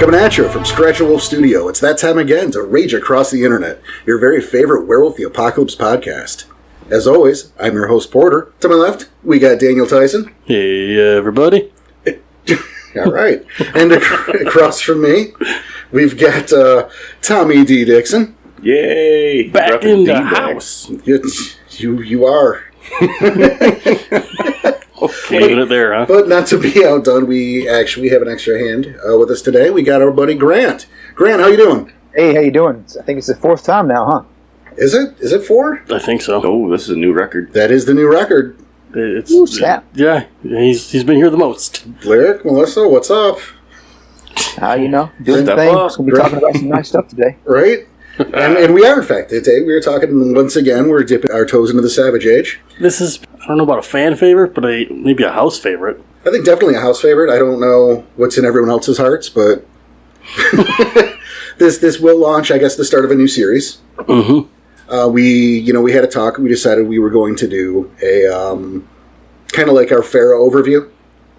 Coming at you from Scratchin Wolf Studio, it's that time again to rage across the internet, your very favorite Werewolf the Apocalypse podcast. As always, I'm your host, Porter. To my left, we got Daniel Tyson. Hey, everybody. All right. And across from me, we've got Tommy D. Dixon. Yay! Back in the house. You are. Okay. Leaving it there, huh? But not to be outdone, we actually have an extra hand with us today. We got our buddy Grant. Grant, how you doing? Hey, how you doing? I think it's the fourth time now, huh? Is it? Is it 4? I think so. Oh, this is a new record. That is the new record. Ooh, snap. Yeah, he's been here the most. Lyric, Melissa, what's up? You know, doing Step things. up. We'll be talking about some nice stuff today. Right? And we are, in fact. Today we are talking, once again, we're dipping our toes into the Savage Age. This is, I don't know about a fan favorite, but maybe a house favorite. I think definitely a house favorite. I don't know what's in everyone else's hearts, but this will launch, I guess, the start of a new series. Mm-hmm. We had a talk. We decided we were going to do a kind of like our Pharaoh overview.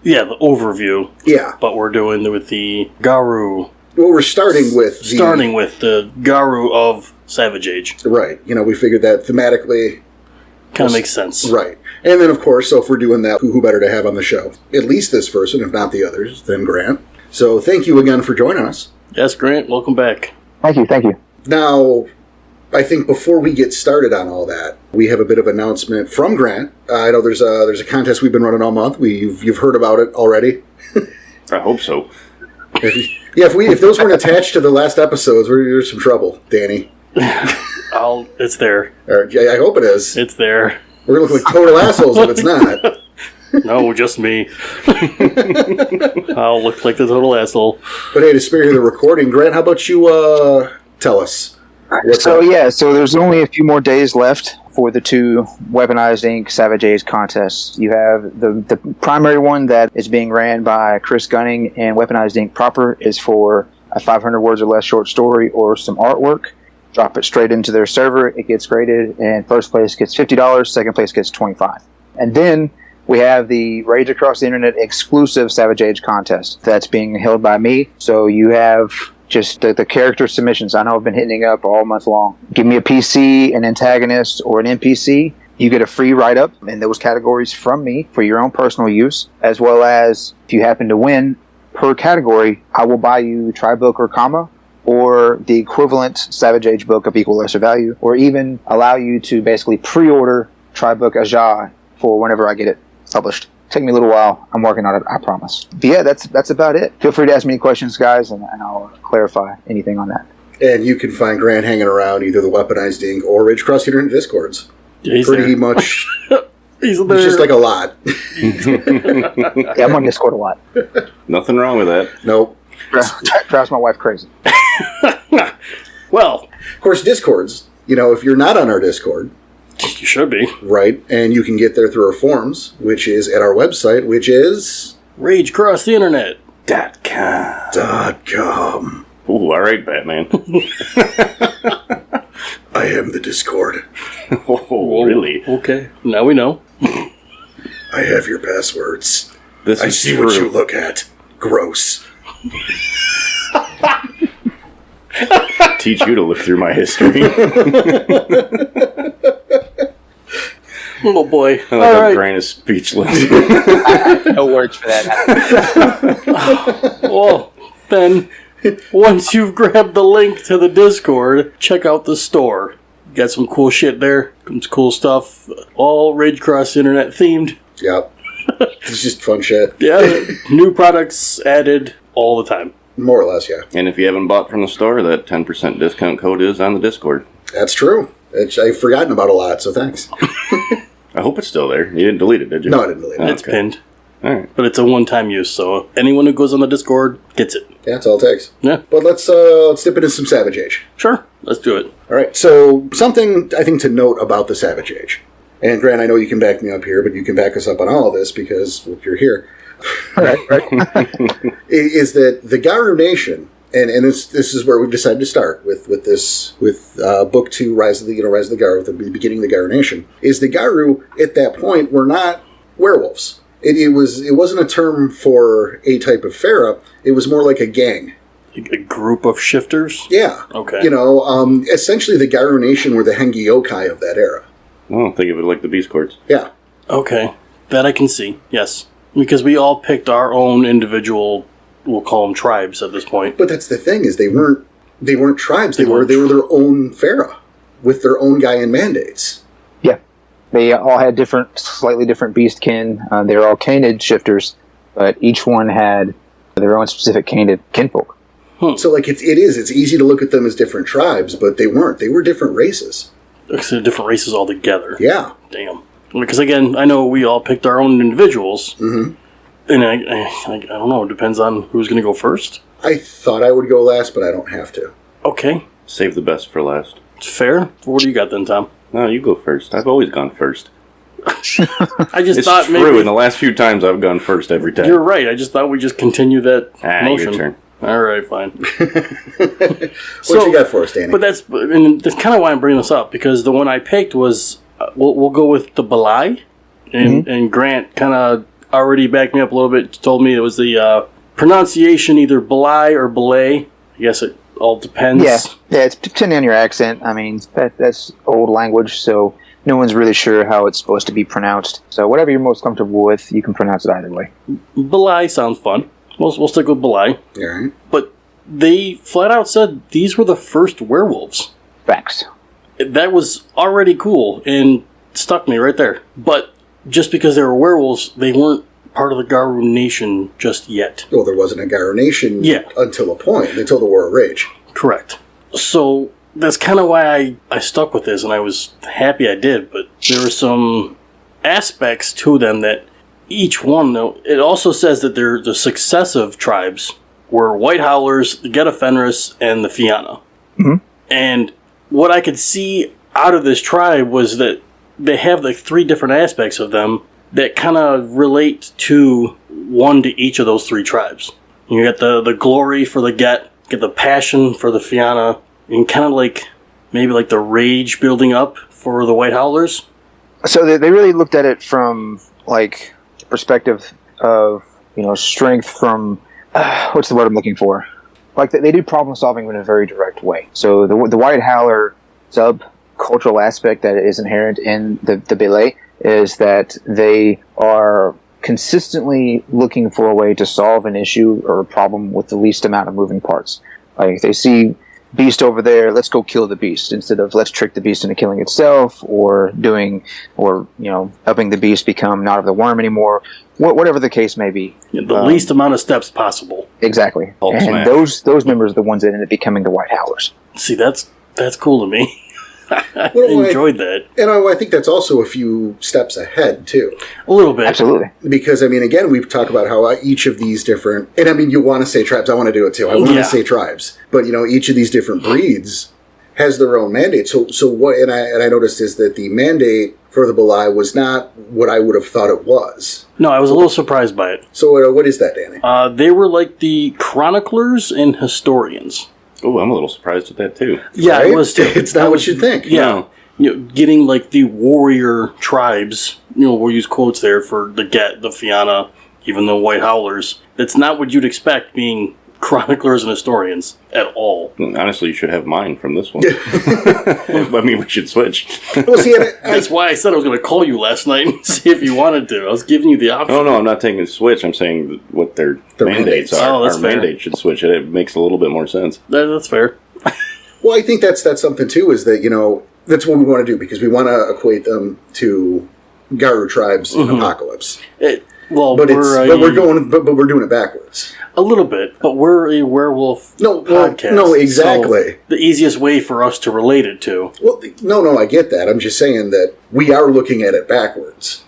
Yeah, the overview. Yeah. But we're doing with the Garou. Well, we're starting with the Garou of Savage Age. Right. We figured that thematically Kind of makes sense. Right. And then, of course, so if we're doing that, who better to have on the show? At least this person, if not the others, than Grant. So thank you again for joining us. Yes, Grant, welcome back. Thank you. Now, I think before we get started on all that, we have a bit of announcement from Grant. I know there's a contest we've been running all month. You've heard about it already. I hope so. If those weren't attached to the last episodes, we're in some trouble, Danny. It's there. I hope it is. It's there. We're going to look like total assholes if it's not. No, just me. I'll look like the total asshole. But hey, to spare you the recording, Grant, how about you tell us? So there's only a few more days left for the 2 Weaponized Ink Savage Age contests. You have the primary one that is being ran by Chris Gunning and Weaponized Ink proper is for a 500 words or less short story or some artwork. Drop it straight into their server. It gets graded, and first place gets $50. Second place gets $25. And then we have the Rage Across the Internet exclusive Savage Age contest that's being held by me. So you have just the character submissions. I know I've been hitting it up all month long. Give me a PC, an antagonist, or an NPC. You get a free write-up in those categories from me for your own personal use, as well as if you happen to win per category, I will buy you Tribook or Comma, or the equivalent Savage Age book of equal or lesser value, or even allow you to basically pre-order Tribook Aja for whenever I get it published. Take me a little while. I'm working on it, I promise. But yeah, that's about it. Feel free to ask me any questions, guys, and I'll clarify anything on that. And you can find Grant hanging around either the Weaponized Ink or Rage Across the Internet Discords. Yeah, he's Pretty there. much. He's there. It's just like a lot. Yeah, I'm on Discord a lot. Nothing wrong with that. Nope. Drives my wife crazy. Well, of course, Discords, if you're not on our Discord, you should be. right, and you can get there through our forums, which is at our website, which is .com. Ooh, all right, Batman. I am the Discord. Oh, really? Okay, now we know. I have your passwords. This I is see true. what you look at. Gross. Teach you to look through my history. Oh boy. All All right. right. Grant is speechless. No words for that. Well, then, once you've grabbed the link to the Discord, check out the store. Got some cool shit there. Some cool stuff. All Rage Across the Internet themed. Yep. It's just fun shit. Yeah, new products added all the time. More or less, yeah. And if you haven't bought from the store, that 10% discount code is on the Discord. That's true. I've forgotten about a lot, so thanks. I hope it's still there. You didn't delete it, did you? No, I didn't believe it. It's pinned. All right. But it's a one-time use, so anyone who goes on the Discord gets it. Yeah, that's all it takes. Yeah. But let's dip into some Savage Age. Sure, let's do it. All right, so something I think to note about the Savage Age, and Grant, I know you can back me up here, but you can back us up on all of this because you're here. Right. Is that the Garou Nation, and this is where we've decided to start with Book 2, Rise of the Garou, at the beginning of the Garou Nation, is the Garou at that point were not werewolves. It wasn't a term for a type of Pharaoh. It was more like a gang. A group of shifters? Yeah. Okay. Essentially the Garou Nation were the Hengi Yokai of that era. Oh, think of it like the Beast Courts. Yeah. Okay. That I can see, yes. Because we all picked our own individual, we'll call them tribes at this point. But that's the thing, is they weren't tribes, they were their own Pharaoh, with their own guy in mandates. Yeah. They all had slightly different beast kin. They were all canid shifters, but each one had their own specific canid kinfolk. So, like, it's easy to look at them as different tribes, but they weren't. They were different races. So different races altogether. Yeah. Damn. Because, again, I know we all picked our own individuals. Mm-hmm. And I don't know, it depends on who's going to go first. I thought I would go last, but I don't have to. Okay. Save the best for last. It's fair. What do you got then, Tom? No, you go first. I've always gone first. I just It's thought true. maybe... In the last few times, I've gone first every time. You're right. I just thought we'd just continue that motion. Your turn. All right, fine. What you got for us, Danny? But that's kind of why I'm bringing this up, because the one I picked was, we'll go with the Belai, and Grant kind of already backed me up a little bit, told me it was the pronunciation either Belai or Belay. I guess it all depends. Yeah, it's depending on your accent. I mean, that's old language, so no one's really sure how it's supposed to be pronounced. So whatever you're most comfortable with, you can pronounce it either way. Belai sounds fun. We'll stick with Belai. All right. But they flat out said these were the first werewolves. Facts. That was already cool and stuck me right there. But just because they were werewolves, they weren't part of the Garou Nation just yet. Well, there wasn't a Garou Nation until a point, until the War of Rage. Correct. So that's kind of why I stuck with this, and I was happy I did. But there were some aspects to them that each one, though, it also says that the successive tribes were White Howlers, the Geta Fenris, and the Fianna. Mm-hmm. And what I could see out of this tribe was that they have like 3 different aspects of them that kind of relate to one to each of those 3 tribes. You got the glory for the Get, get the passion for the Fianna, and kind of like maybe like the rage building up for the White Howlers. So they really looked at it from like the perspective of strength from what's the word I'm looking for? Like they do problem solving in a very direct way. So the White Howler sub-cultural aspect that is inherent in the Belay is that they are consistently looking for a way to solve an issue or a problem with the least amount of moving parts. Like they see beast over there, let's go kill the beast, instead of let's trick the beast into killing itself, or helping the beast become not of the worm anymore. Whatever the case may be. The least amount of steps possible. Exactly. Hulk and smash. those members are the ones that end up becoming the White Howlers. See, that's cool to me. I Well, enjoyed that. And I think that's also a few steps ahead, too. A little bit. Absolutely. Because, I mean, again, we've talked about how each of these different... And, I mean, you want to say tribes. I want to do it, too. I want to say tribes. But, each of these different breeds has their own mandate. So what... And I noticed is that the mandate for the Belai was not what I would have thought it was. No, I was a little surprised by it. So what is that, Danny? They were like the chroniclers and historians. Oh, I'm a little surprised at that, too. Yeah, Right? it was too. It's not what you'd think. Yeah. Getting like the warrior tribes, we'll use quotes there for the Get, the Fianna, even the White Howlers. That's not what you'd expect being chroniclers and historians at all. Honestly, you should have mine from this one. I mean, we should switch. Well, see, That's why I said I was going to call you last night and see if you wanted to. I was giving you the option. No, I'm not taking a switch. I'm saying what their mandates are. Oh, that's Our fair. mandate should switch it. It makes a little bit more sense. That's fair. Well, I think that's something, too, is that, that's what we want to do, because we want to equate them to Garou tribes in Apocalypse. But we're doing it backwards. A little bit, but we're a werewolf podcast. No, exactly. So the easiest way for us to relate it to. Well, no, I get that. I'm just saying that we are looking at it backwards.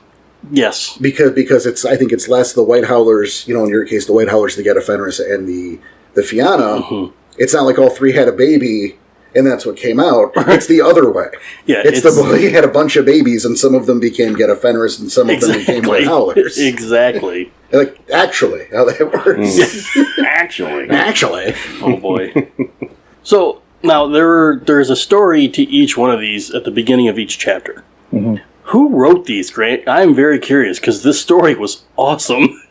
Yes. Because I think it's less the White Howlers, in your case, the White Howlers, the Geta Fenris, and the Fianna. Mm-hmm. It's not like all 3 had a baby, and that's what came out. It's the other way. Yeah, it's the boy had a bunch of babies, and some of them became Geta Fenris, and some of them became White Howlers. Exactly. Like, actually, how that works. Actually. Oh, boy. So, now, there's a story to each one of these at the beginning of each chapter. Mm-hmm. Who wrote these, Grant? I'm very curious, because this story was awesome.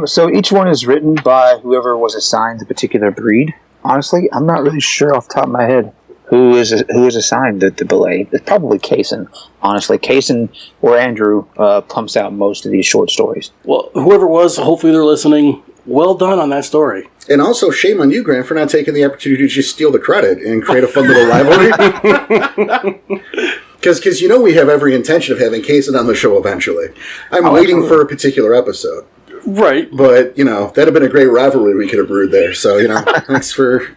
So each one is written by whoever was assigned the particular breed. Honestly, I'm not really sure off the top of my head who is assigned the belay. It's probably Kaysen. Honestly, Kaysen or Andrew pumps out most of these short stories. Well, whoever it was, hopefully they're listening. Well done on that story. And also, shame on you, Grant, for not taking the opportunity to just steal the credit and create a fun little rivalry. Because we have every intention of having Kaysen on the show eventually. I'm waiting for a particular episode. Right. But, that'd have been a great rivalry we could have brewed there. So, thanks for...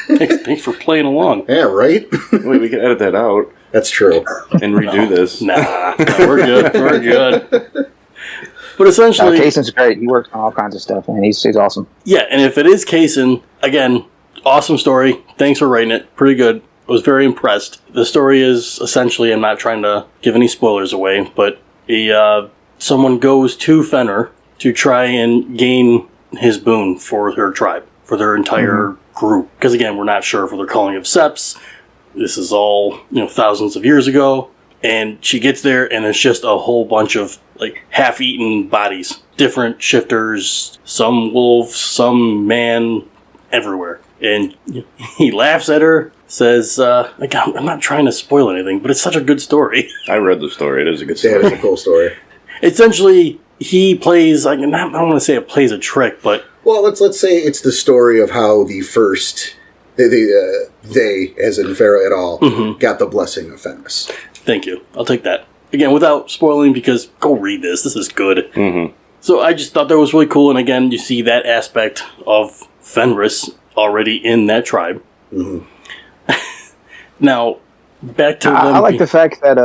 Thanks for playing along. Yeah, right? Wait, we can edit that out. That's true. And redo this. Nah, we're good. We're good. But essentially... Kaysen's great. He works on all kinds of stuff, and he's awesome. Yeah, and if it is Kaysen, again, awesome story. Thanks for writing it. Pretty good. I was very impressed. The story is essentially, I'm not trying to give any spoilers away, but someone goes to Fenrir to try and gain his boon for her tribe, for their entire group. Because again, we're not sure if they're calling it SYBS. This is all, thousands of years ago. And she gets there, and it's just a whole bunch of, half-eaten bodies. Different shifters, some wolf, some man, everywhere. And he laughs at her, says, I'm not trying to spoil anything, but it's such a good story. I read the story. It is a good story. Yeah, it's a cool story. Essentially, he plays, I don't want to say it plays a trick, but... Well, let's say it's the story of how the first... They, as in Farah et al., got the blessing of Fenris. Thank you. I'll take that. Again, without spoiling, because go read this. This is good. Mm-hmm. So I just thought that was really cool, and again, you see that aspect of Fenris already in that tribe. Mm-hmm. Now, back to them. I like the fact that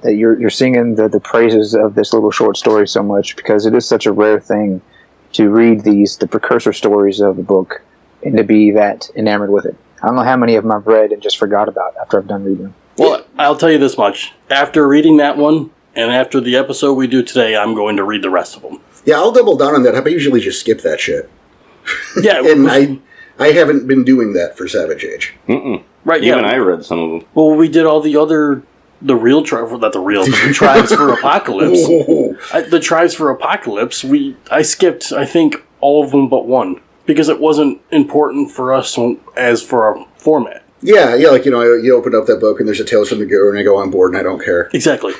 you're singing the praises of this little short story so much, because it is such a rare thing to read the precursor stories of the book and to be that enamored with it. I don't know how many of them I've read and just forgot about after I've done reading them. Well, I'll tell you this much. After reading that one, and after the episode we do today, I'm going to read the rest of them. Yeah, I'll double down on that. I usually just skip that shit. Yeah. And I haven't been doing that for Savage Age. Mm-mm. Right, Even yeah. I read some of them. Well, we did all the other... The tribes for Apocalypse. The tribes for Apocalypse, I skipped, I think, all of them but one. Because it wasn't important for us as for our format. Yeah, you open up that book and there's a Tales from the Garou and I go on board and I don't care. Exactly.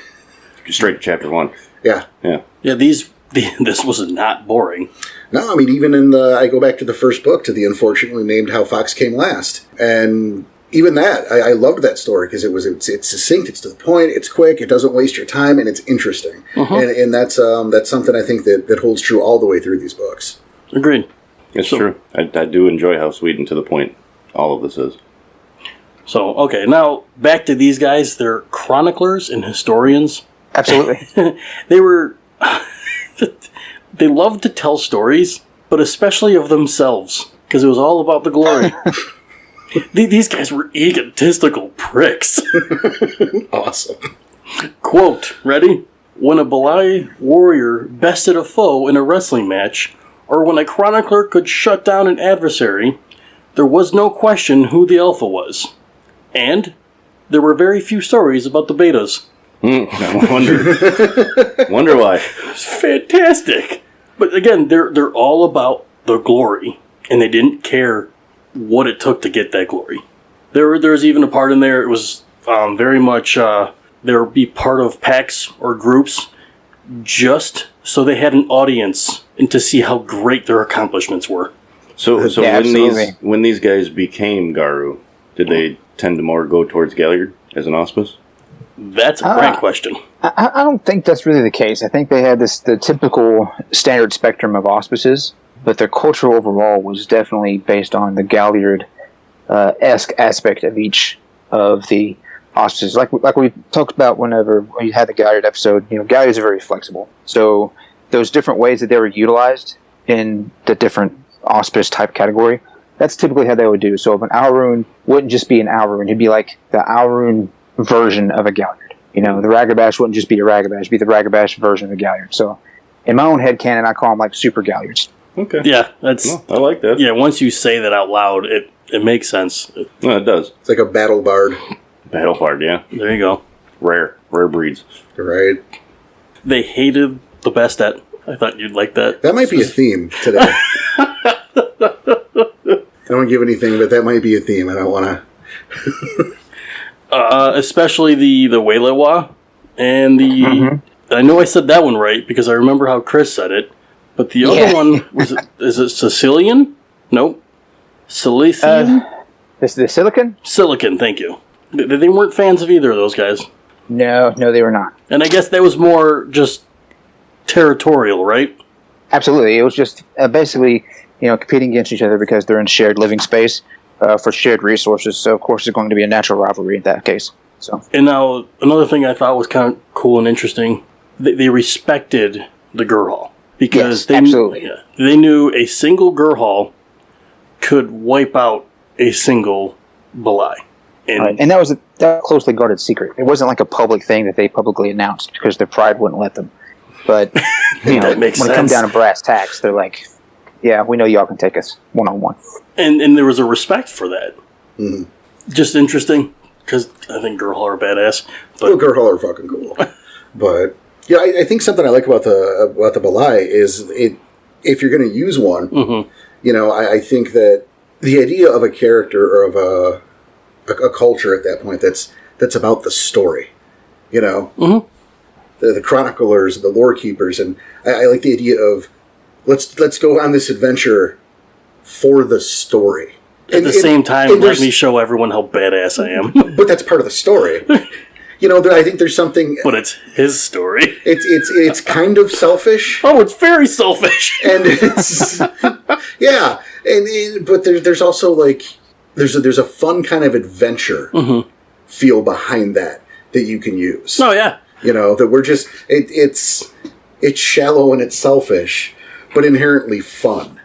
Straight to chapter 1. Yeah. Yeah. Yeah, this was not boring. No, I mean, even I go back to the first book, to the unfortunately named How Fox Came Last. And even that, I loved that story because it's succinct, it's to the point, it's quick, it doesn't waste your time, and it's interesting. And that's something I think that holds true all the way through these books. Agreed. It's true. I do enjoy how sweet and to the point all of this is. So, okay, now back to these guys. They're chroniclers and historians. Absolutely. They were... they loved to tell stories, but especially of themselves, because it was all about the glory. These guys were egotistical pricks. Awesome. Quote, ready? When a Belay warrior bested a foe in a wrestling match, or when a chronicler could shut down an adversary, there was no question who the alpha was. And there were very few stories about the betas. I wonder why. It's fantastic. But again, they're all about the glory, and they didn't care what it took to get that glory. There's even a part in there, it was very much, there would be part of packs or groups just so they had an audience and to see how great their accomplishments were. So Yeah, when these guys became Garou, did they tend to more go towards Galliard as an auspice? That's a great question. I don't think that's really the case. I think they had the typical standard spectrum of auspices, but their culture overall was definitely based on the Galliard-esque aspect of each of the auspices. Like we talked about whenever we had the Galliard episode, Galliards are very flexible. So those different ways that they were utilized in the different auspice type category, that's typically how they would do. So if an Alrune wouldn't just be an Alrune, it'd be like the Alrune version of a Galliard. The Ragabash wouldn't just be a Ragabash, it'd be the Ragabash version of a Galliard. So in my own headcanon, I call them like super Galliards. Okay. Yeah, that's... I like that. Yeah, once you say that out loud, it makes sense. Well, it does. It's like a battle bard. Battle bard, yeah. There you go. Rare breeds. Right. They hated the Bastet. I thought you'd like that. That might be a theme today. I don't give anything, but that might be a theme. I don't want to. Especially the Waylewa and the. Mhm. I know I said that one right because I remember how Chris said it, but the other one is it Sicilian? Nope. Silesian? The silicon? Silicon, thank you. They weren't fans of either of those guys. No, they were not. And I guess that was more just territorial, right? Absolutely. It was just basically, competing against each other because they're in shared living space for shared resources. So, of course, there's going to be a natural rivalry in that case. So. And now, another thing I thought was kind of cool and interesting, they respected the Gurhal. Because they knew a single Gurhal could wipe out a single Balai. And that was a closely guarded secret. It wasn't like a public thing that they publicly announced because their pride wouldn't let them. But that makes when sense. it comes down to brass tacks, they're like, "Yeah, we know y'all can take us one-on-one." And there was a respect for that. Mm-hmm. Just interesting because I think Gurhal are badass. But Well, Gurhal are fucking cool. But yeah, I think something I like about the Balai is if you're going to use one, I think that the idea of a character or of a culture at that point that's about the story, the chroniclers, the lore keepers, and I like the idea of let's go on this adventure for the story. At the same time, let me show everyone how badass I am. But that's part of the story. I think there's something. But it's his story. It's kind of selfish. Oh, it's very selfish. And it's yeah, but there's also like there's a fun kind of adventure feel behind that you can use. Oh yeah, that we're just it's shallow and it's selfish, but inherently fun.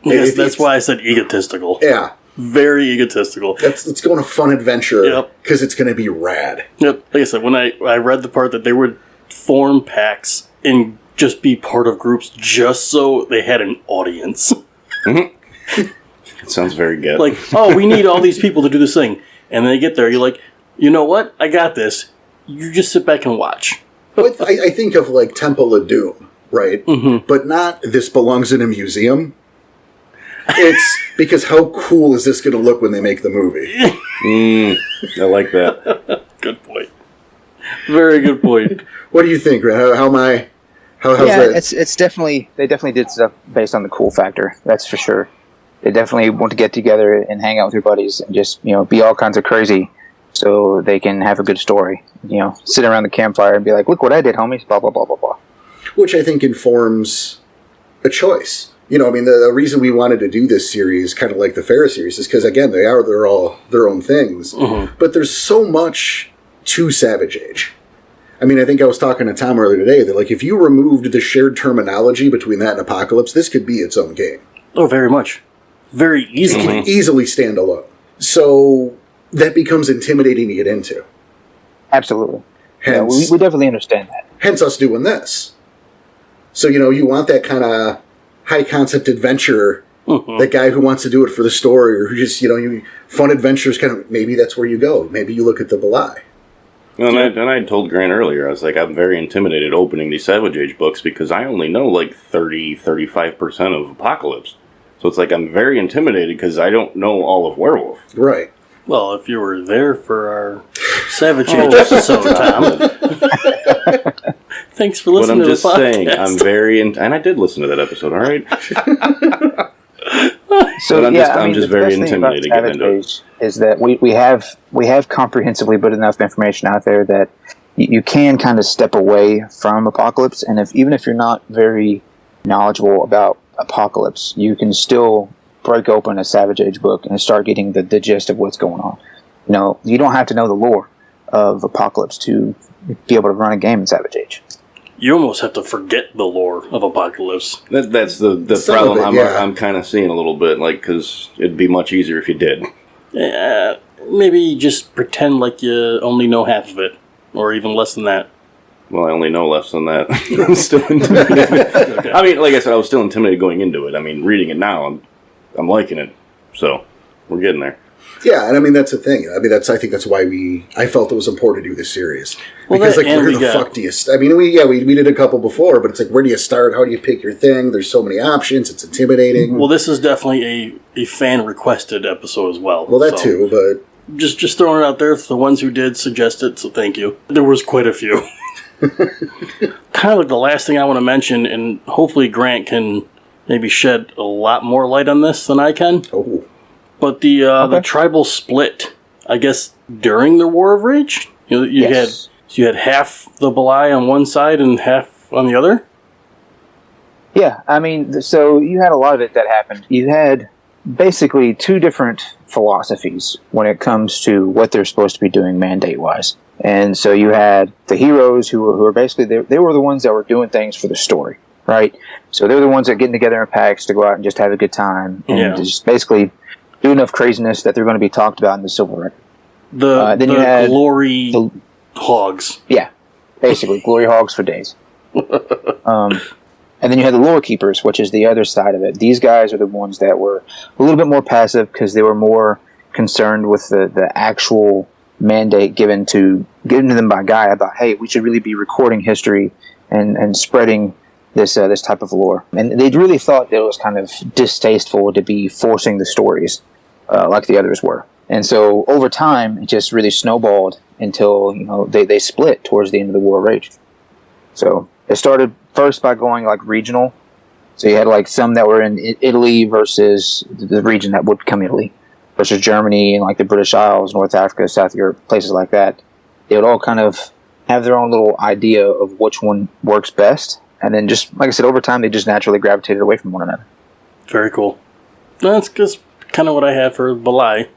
Yes, that's why I said egotistical. Yeah. Very egotistical. Let's go on a fun adventure because it's going to be rad. Yep. Like I said, when I read the part that they would form packs and just be part of groups just so they had an audience. Mm-hmm. It sounds very good. Like, oh, we need all these people to do this thing. And then they get there, you're like, you know what? I got this. You just sit back and watch. But I think of like Temple of Doom, right? Mm-hmm. But not this belongs in a museum. It's because how cool is this going to look when they make the movie? I like that. Good point. Very good point. What do you think, Ren? How's that? It's definitely they definitely did stuff based on the cool factor. That's for sure. They definitely want to get together and hang out with your buddies and just be all kinds of crazy, so they can have a good story. Sit around the campfire and be like, "Look what I did, homies!" Blah blah blah blah blah. Which I think informs a choice. The reason we wanted to do this series, kind of like the Farrah series, is because, again, they're all their own things. Mm-hmm. But there's so much to Savage Age. I think I was talking to Tom earlier today that, like, if you removed the shared terminology between that and Apocalypse, this could be its own game. Oh, very much. Very easily. It can easily stand alone. So that becomes intimidating to get into. Absolutely. Hence, we definitely understand that. Hence us doing this. So, you want that kind of high concept adventure, that guy who wants to do it for the story, or who just, fun adventures, kind of, maybe that's where you go. Maybe you look at the Balai. And I told Grant earlier, I was like, I'm very intimidated opening these Savage Age books because I only know like 35% of Apocalypse. So it's like I'm very intimidated because I don't know all of Werewolf. Right. Well, if you were there for our Savage Age episode, Tom. Thanks for listening to the podcast. But I'm just saying, I'm very... and I did listen to that episode, all right? So I'm just very intimidated getting into it. Is that we have comprehensively put enough information out there that you can kind of step away from Apocalypse, and even if you're not very knowledgeable about Apocalypse, you can still break open a Savage Age book and start getting the gist of what's going on. You don't have to know the lore of Apocalypse to be able to run a game in Savage Age. You almost have to forget the lore of Apocalypse. That's the problem I'm kind of seeing a little bit, because it'd be much easier if you did. Yeah, maybe just pretend like you only know half of it, or even less than that. Well, I only know less than that. I'm still intimidated. Okay. Like I said, I was still intimidated going into it. Reading it now, I'm liking it. So, we're getting there. Yeah, and I mean that's the thing. I mean I think that's why I felt it was important to do this series. Well, because that, like where the fuck do you I mean we did a couple before, but it's like where do you start? How do you pick your thing? There's so many options, it's intimidating. Well, this is definitely a fan requested episode as well. Well, that too, but just throwing it out there for the ones who did suggest it, so thank you. There was quite a few. Kind of like the last thing I want to mention, and hopefully Grant can maybe shed a lot more light on this than I can. Oh. But the tribal split, I guess, during the War of Rage, you had half the Belai on one side and half on the other. Yeah, I mean, so you had a lot of it that happened. You had basically two different philosophies when it comes to what they're supposed to be doing mandate-wise. And so you had the heroes who were basically, they were the ones that were doing things for the story, right? So they were the ones that are getting together in packs to go out and just have a good time and just basically do enough craziness that they're going to be talked about in the Civil Record. Then you had glory hogs. Yeah, basically, glory hogs for days. And then you had the lore keepers, which is the other side of it. These guys are the ones that were a little bit more passive because they were more concerned with the actual mandate given to them by Gaia about, hey, we should really be recording history and spreading this type of lore. And they really thought that it was kind of distasteful to be forcing the stories like the others were. And so over time, it just really snowballed until they split towards the end of the War of Rage. So it started first by going like regional. So you had like some that were in Italy versus the region that would become Italy, versus Germany and like the British Isles, North Africa, South Europe, places like that. They would all kind of have their own little idea of which one works best. And then just, like I said, over time, they just naturally gravitated away from one another. Very cool. That's just kind of what I had for Belai.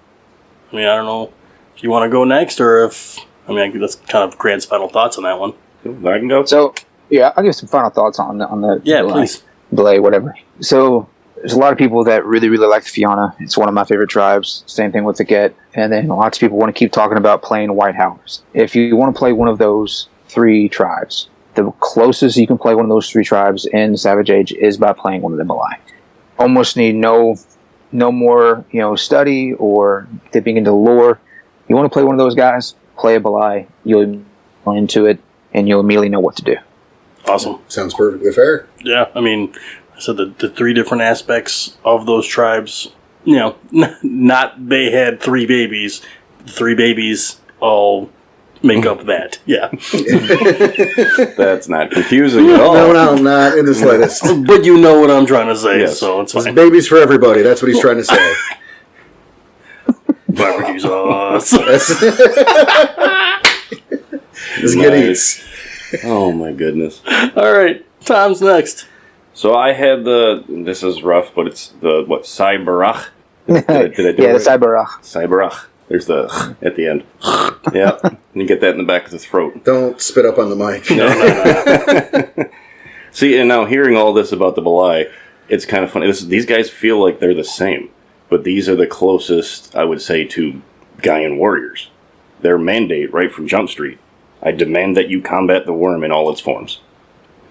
I mean, I don't know if you want to go next or if... I mean, that's kind of Grant's final thoughts on that one. I can go. So, yeah, I'll give some final thoughts on the yeah, please. Belay, whatever. So, there's a lot of people that really, really like the Fianna. It's one of my favorite tribes. Same thing with the Get. And then lots of people want to keep talking about playing White Howlers. If you want to play one of those three tribes, the closest you can play one of those three tribes in Savage Age is by playing one of the Belai. Almost need no more study or dipping into lore. You want to play one of those guys, play a Belai. You'll go into it and you'll immediately know what to do. Awesome. Sounds perfectly fair. Yeah, I mean, I said the three different aspects of those tribes, not they had three babies. The three babies all make up that. Yeah. That's not confusing at all. No, not in the slightest. But you know what I'm trying to say, Yes. so it's fine. Babies for everybody. That's what he's trying to say. Barbecue sauce. Let's get eats. Oh my goodness. All right, Tom's next. So I had this is rough, but it's the, SYBS? Did I do it Yeah, right? the Cyberach. SYBS. There's the at the end. Yeah, and you get that in the back of the throat. Don't spit up on the mic. No. See, and now hearing all this about the Belai, it's kind of funny. These guys feel like they're the same, but these are the closest, I would say, to Gaian warriors. Their mandate, right from Jump Street. I demand that you combat the worm in all its forms.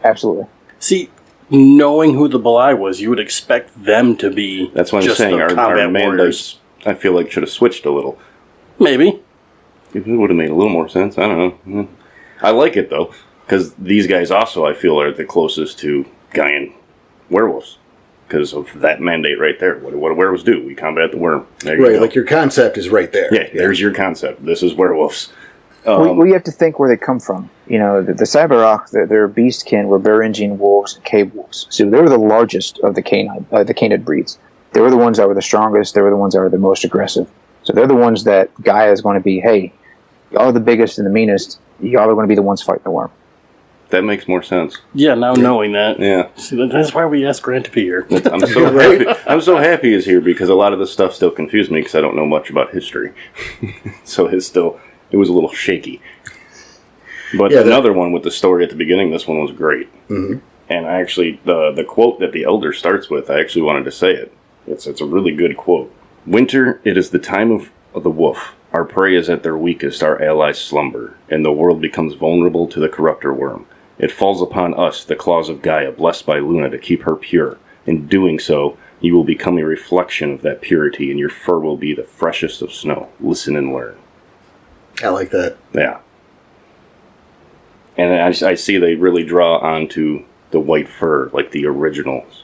Absolutely. See, knowing who the Belai was, you would expect them to be. That's what I'm just saying. the Our combat mandates, I feel like, should have switched a little. Maybe. It would have made a little more sense. I don't know. I like it, though, because these guys also, I feel, are the closest to Gaian werewolves. Because of that mandate right there. What do werewolves do? We combat the worm. There you Right, go. like your concept is right there. Yeah, there's your concept. This is werewolves. Well, you have to think where they come from. The Cyberach, their beastkin were Beringian wolves and cave wolves. So they were the largest of the canid breeds. They were the ones that were the strongest. They were the ones that were the most aggressive. So they're the ones that Gaia is going to be, hey, y'all are the biggest and the meanest. Y'all are going to be the ones fighting the worm. That makes more sense. Yeah, now knowing that. Yeah. See, that's why we asked Grant to be here. I'm so happy. I'm so happy he's here because a lot of this stuff still confused me because I don't know much about history. So it was a little shaky. But another one with the story at the beginning, this one was great. Mm-hmm. And I actually, the quote that the elder starts with, I actually wanted to say it. It's a really good quote. Winter, it is the time of the wolf. Our prey is at their weakest, our allies slumber, and the world becomes vulnerable to the corrupter worm. It falls upon us, the claws of Gaia, blessed by Luna, to keep her pure. In doing so, You will become a reflection of that purity, and your fur will be the freshest of snow. Listen and learn. I like that. Yeah. And I see they really draw onto the white fur, like the originals,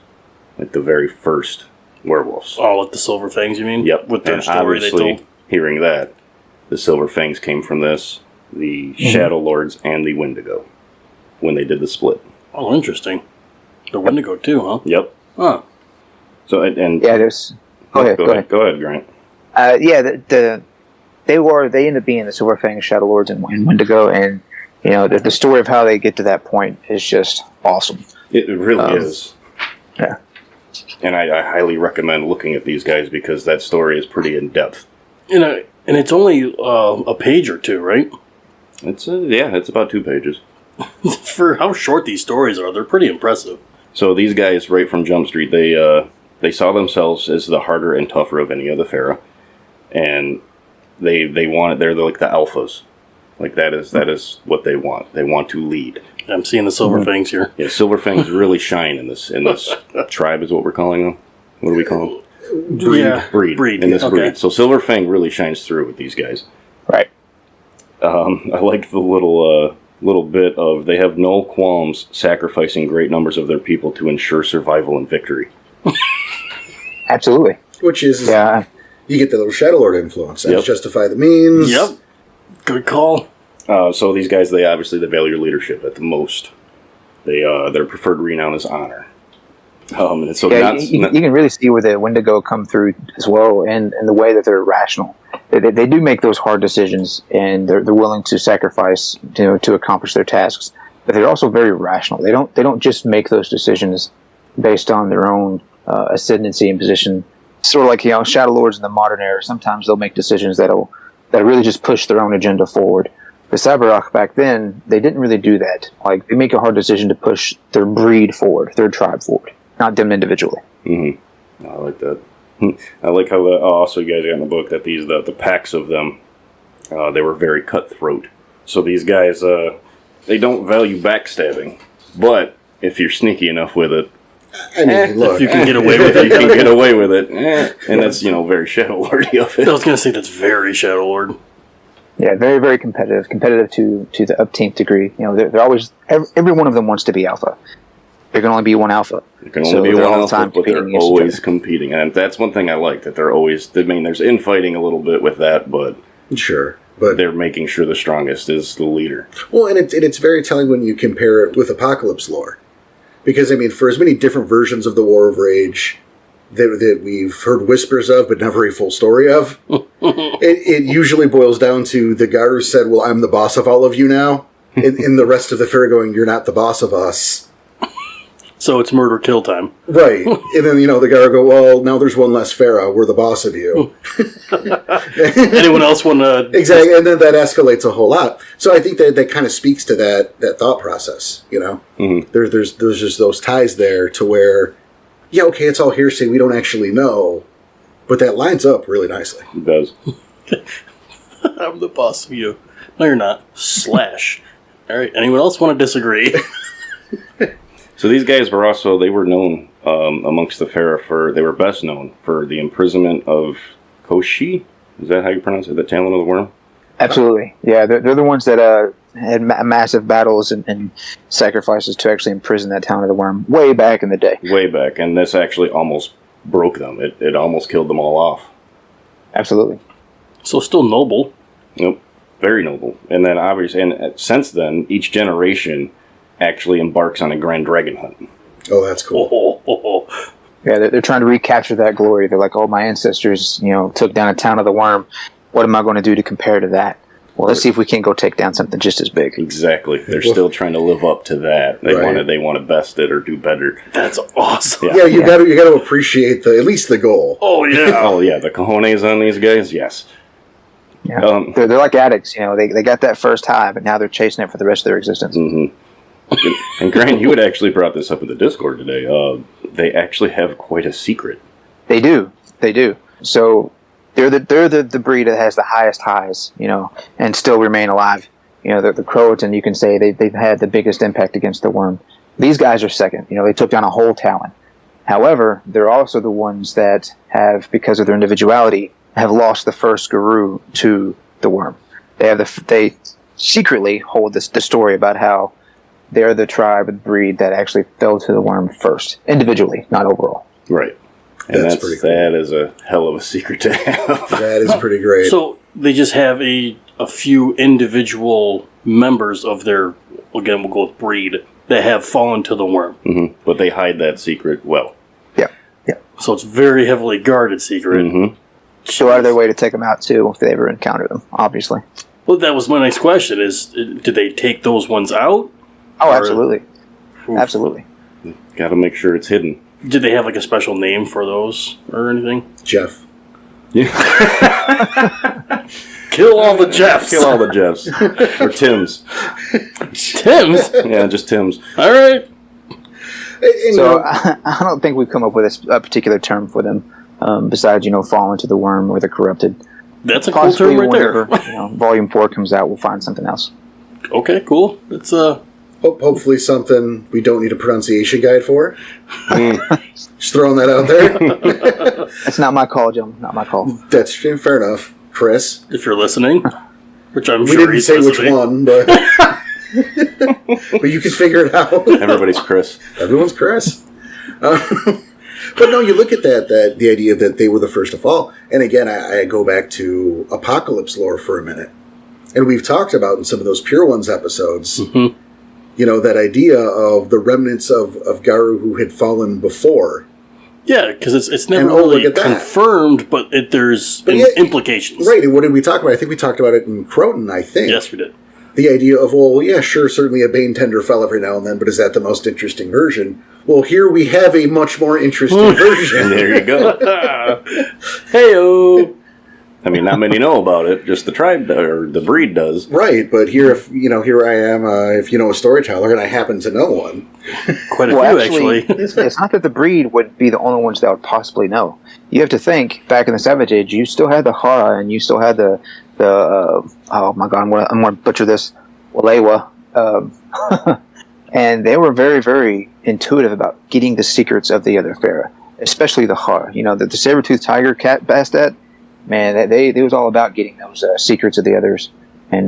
like the very first werewolves. Oh, with the silver fangs, you mean? Yep. With their and story they obviously, told. hearing that, the silver fangs came from this, the Shadow Lords, and the Wendigo, when they did the split. Oh, interesting. The Wendigo too, huh? Yep. Huh. So and Yeah, there's. Go ahead, Go ahead, Grant. They ended up being the Silver Fang, Shadow Lords, and Wendigo, and the story of how they get to that point is just awesome. It really is. Yeah. And I highly recommend looking at these guys because that story is pretty in depth. And it's only a page or two, right? It's about 2 pages. For how short these stories are, they're pretty impressive. So these guys, right from Jump Street, they saw themselves as the harder and tougher of any of the Pharaoh, and they're like the alphas. Like that is what they want. They want to lead. I'm seeing the silver fangs here. Yeah, silver fangs really shine in this tribe is what we're calling them. What do we call them? Breed. In this breed. So silver fang really shines through with these guys. Right. I like the little bit of they have no qualms sacrificing great numbers of their people to ensure survival and victory. Absolutely. Which is, you get the little Shadow Lord influence. That's Yep. justify the means. Yep. Good call. So these guys, they value leadership at the most. Their preferred renown is honor. And so you can really see where the Wendigo come through as well, and the way that they're rational. They do make those hard decisions, and they're willing to sacrifice to accomplish their tasks. But they're also very rational. They don't just make those decisions based on their own ascendancy and position. Sort of like Shadow Lords in the modern era. Sometimes they'll make decisions that really just push their own agenda forward. The Cyberrock back then, they didn't really do that. Like, they make a hard decision to push their breed forward, their tribe forward, not them individually. Mm-hmm. I like that. I like how also you guys got in the book that the packs of them, they were very cutthroat. So these guys, they don't value backstabbing, but if you're sneaky enough with it, I mean, look. If you can get away with it, you can get away with it. And that's, very Shadow Lordy of it. I was going to say that's very Shadow Lord. Yeah, very, very competitive to the upteenth degree. They're always, every one of them wants to be alpha. There can only be one alpha. There can only be one alpha, but they're always competing. And that's one thing I like, that they're always, there's infighting a little bit with that, but sure. But they're making sure the strongest is the leader. Well, and it's very telling when you compare it with Apocalypse lore. Because, for as many different versions of the War of Rage that we've heard whispers of, but never a full story of, it usually boils down to the Garou said, well, I'm the boss of all of you now. In the rest of the fair going, you're not the boss of us. So it's murder kill time. Right. And then, the Garou go, well, now there's one less Pharaoh. We're the boss of you. Anyone else want to... Exactly. And then that escalates a whole lot. So I think that kind of speaks to that thought process, Mm-hmm. There's just those ties there to where, yeah, okay, it's all hearsay. We don't actually know. But that lines up really nicely. It does. I'm the boss of you. No, you're not. Slash. All right. Anyone else want to disagree? So these guys they were known amongst the Pharaoh they were best known for the imprisonment of Koshi. Is that how you pronounce it? The Talon of the Worm? Absolutely. Yeah, they're the ones that had massive battles and sacrifices to actually imprison that Talon of the Worm way back in the day. Way back, and this actually almost broke them. It almost killed them all off. Absolutely. So still noble. Nope. Very noble. And then obviously, and since then, each generation actually embarks on a grand dragon hunt. Oh, that's cool. Yeah, they're trying to recapture that glory. They're like, oh, my ancestors, took down a Town of the Worm. What am I going to do to compare to that? Well, let's see if we can go take down something just as big. Exactly. They're still trying to live up to that. They want to best it or do better. That's awesome. Yeah, you got to appreciate at least the goal. Oh yeah. Oh yeah, the cojones on these guys. Yes. Yeah. They're like addicts. They got that first high, but now they're chasing it for the rest of their existence. Mm-hmm. And Grant, you had actually brought this up in the Discord today. They actually have quite a secret. They do. So they're the breed that has the highest highs, and still remain alive. The Croatan, you can say they've had the biggest impact against the worm. These guys are second. They took down a whole Talon. However, they're also the ones that have, because of their individuality, have lost the first Garou to the worm. They secretly hold the story about how they're the tribe and breed that actually fell to the worm first, individually, not overall. Right. And That's pretty cool. That is a hell of a secret to have. That is pretty great. So they just have a few individual members of their, again, we'll go with breed, that have fallen to the worm. Mm-hmm. But they hide that secret well. Yeah. So it's very heavily guarded secret. Mm-hmm. So out of their way to take them out, too, if they ever encounter them, obviously. Well, that was my next question, is did they take those ones out? Oh, absolutely. Absolutely. Got to make sure it's hidden. Did they have like a special name for those or anything? Jeff. Yeah. Kill all the Jeffs. Kill all the Jeffs. Or Tims. Tims? Yeah, just Tims. All right. So I don't think we've come up with a particular term for them, besides, falling to the worm or the corrupted. That's a cool term right whenever, there. Volume 4 comes out, we'll find something else. Okay, cool. It's Hopefully something we don't need a pronunciation guide for. Just throwing that out there. That's not my call, gentlemen. Not my call. That's fair enough. Chris. if you're listening, which I'm We sure didn't he's say listening. which one, but but you can figure it out. Everybody's Chris. Everyone's Chris. But no, you look at that the idea that they were the first to fall. And again, I go back to Apocalypse lore for a minute. And we've talked about in some of those Pure Ones episodes, that idea of the remnants of Garou who had fallen before. Yeah, because it's never And, really look at that. confirmed, but there's implications. Right, and what did we talk about? I think we talked about it in Croton, I think. Yes, we did. The idea of, well, yeah, sure, certainly a Bane Tender fell every now and then, but is that the most interesting version? Well, here we have a much more interesting version. There you go. Hey-o! I mean, not many know about it. Just the tribe or the breed does. Right, but here I am, if a storyteller, and I happen to know one. Quite a few, actually. It's not that the breed would be the only ones that would possibly know. You have to think, back in the Savage Age, you still had the Hara, and you still had the oh my god, I'm going to butcher this, Walewa. And they were very, very intuitive about getting the secrets of the other Pharaoh, especially the Hara. The saber-toothed tiger cat Bastet, man, they was all about getting those secrets of the others, and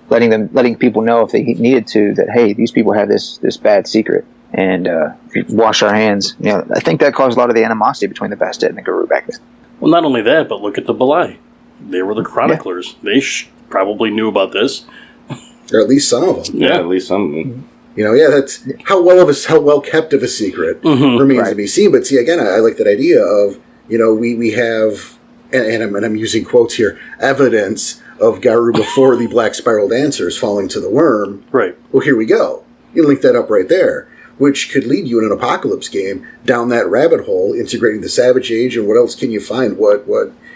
letting people know if they needed to that, hey, these people have this bad secret, and if you wash our hands. I think that caused a lot of the animosity between the Bastet and the Garou back then. Well, not only that, but look at the Belai. They were the chroniclers. Yeah. They probably knew about this. Or at least some of them. Yeah, at least some of them. That's how well kept of a secret remains to be seen. But see, again, I like that idea of, we have, and I'm using quotes here, evidence of Garou before the Black Spiral Dancers falling to the worm. Right. Well, here we go. You link that up right there, which could lead you in an Apocalypse game down that rabbit hole, integrating the Savage Age, and what else can you find? What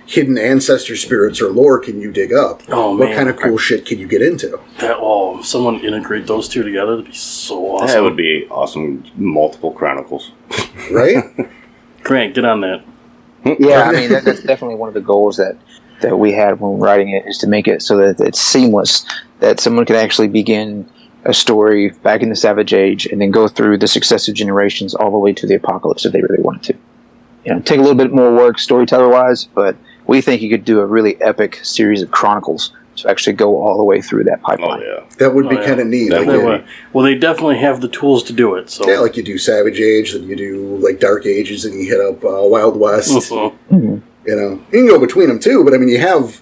hidden ancestor spirits or lore can you dig up? Oh, what man. kind of cool shit can you get into? If someone integrate those two together, that'd be so awesome. That would be awesome. Multiple chronicles. Right? Grant, get on that. Yeah, I mean, that's definitely one of the goals that we had when writing it, is to make it so that it's seamless, that someone can actually begin a story back in the Savage Age and then go through the successive generations all the way to the Apocalypse if they really wanted to. Take a little bit more work storyteller-wise, but we think you could do a really epic series of chronicles to actually go all the way through that pipeline. Oh, yeah. That would be kind of neat. Well, they definitely have the tools to do it. So. Yeah, like you do Savage Age, then you do like Dark Ages, and you hit up Wild West. Mm-hmm. You can go between them too, but I mean, you have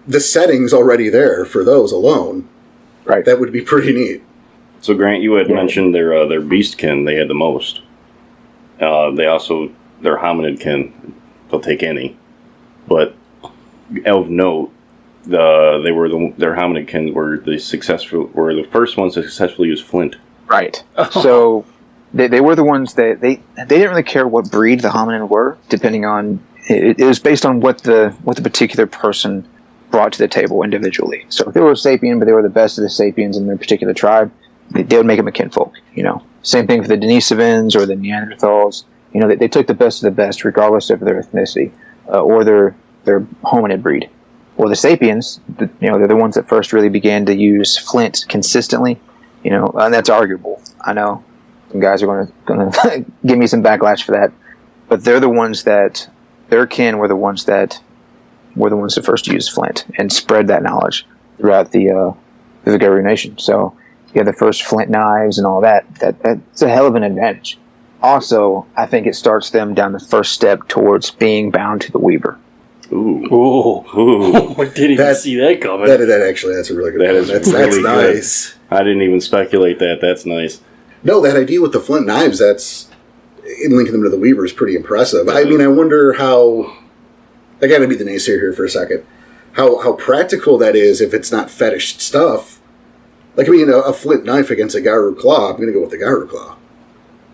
the settings already there for those alone. Right. That would be pretty neat. So, Grant, you had mentioned their beastkin. They had the most. They also, their hominid kin, they'll take any. But of note, their hominid kin were the first ones to successfully use flint. Right. So they were the ones that they didn't really care what breed the hominin were, depending on it was based on what the particular person brought to the table individually. So if they were a sapien, but they were the best of the sapiens in their particular tribe, they would make them a kinfolk. Same thing for the Denisovans or the Neanderthals. They took the best of the best, regardless of their ethnicity or their hominid breed. Or the sapiens, they're the ones that first really began to use flint consistently. And that's arguable, I know. Some guys are going to give me some backlash for that. But they're the ones that, their kin were the ones that first used flint and spread that knowledge throughout the Garou Nation. So you have the first flint knives and all that. That's a hell of an advantage. Also, I think it starts them down the first step towards being bound to the Weaver. Ooh. I didn't even see that coming. That's a really good one. That's really nice. Good. I didn't even speculate that. That's nice. No, that idea with the flint knives, that's in linking them to the Weaver is pretty impressive. I mean, I wonder how, I gotta be the naysayer here for a second, how practical that is if it's not fetish stuff. Like, I mean, a flint knife against a Garou claw, I'm gonna go with the Garou claw.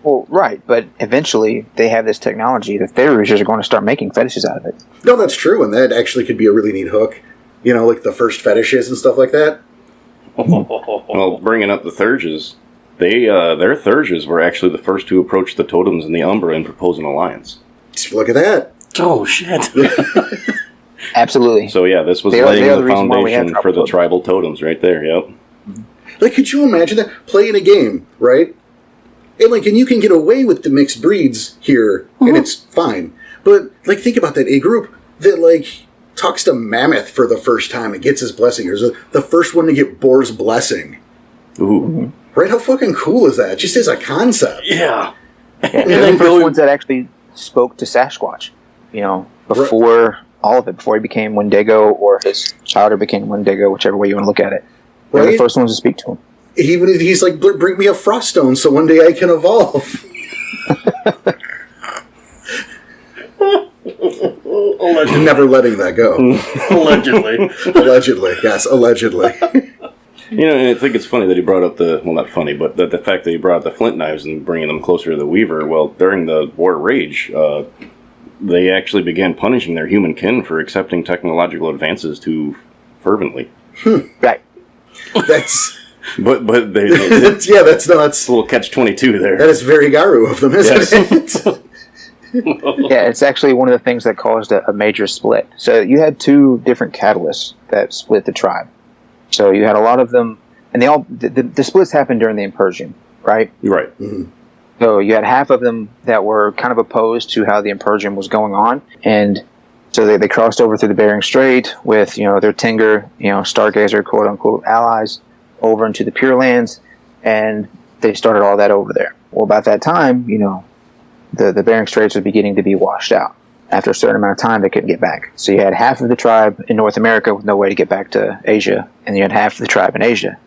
Well, right, but eventually they have this technology. The Theruges are going to start making fetishes out of it. No, that's true, and that actually could be a really neat hook. You know, like the first fetishes and stuff like that. Well, bringing up the Theruges, their Theruges were actually the first to approach the totems in the Umbra and propose an alliance. Look at that. Oh, shit. Absolutely. So, yeah, this was laying the foundation for the tribal totems right there, yep. Like, could you imagine that? Playing a game, right? And you can get away with the mixed breeds here, and it's fine. But, think about that A group that, talks to Mammoth for the first time and gets his blessing. Or is the first one to get Boar's blessing. Ooh. Right? How fucking cool is that? Just as a concept. Yeah. And they're the first ones that actually spoke to Sasquatch, before all of it, before he became Wendigo or his chowder became Wendigo, whichever way you want to look at it. They're the first ones to speak to him. He's like, bring me a Froststone so one day I can evolve. Never letting that go. Allegedly, yes, allegedly. And I think it's funny that he brought up not funny, but the fact that he brought up the flint knives and bringing them closer to the Weaver. Well, during the War Rage, they actually began punishing their human kin for accepting technological advances too fervently. Right. That's... But they yeah, that's nuts. A little catch-22 there. That is very Garou of them, isn't it? Yeah, it's actually one of the things that caused a major split. So you had two different catalysts that split the tribe. So you had a lot of them, and they all the splits happened during the Impersium, right? Right. Mm-hmm. So you had half of them that were kind of opposed to how the Impersium was going on, and so they crossed over through the Bering Strait with their Tinger, Stargazer, quote unquote allies, over into the Pure Lands, and they started all that over there. Well, about that time, the Bering Straits were beginning to be washed out. After a certain amount of time, they couldn't get back. So you had half of the tribe in North America with no way to get back to Asia, and you had half of the tribe in Asia.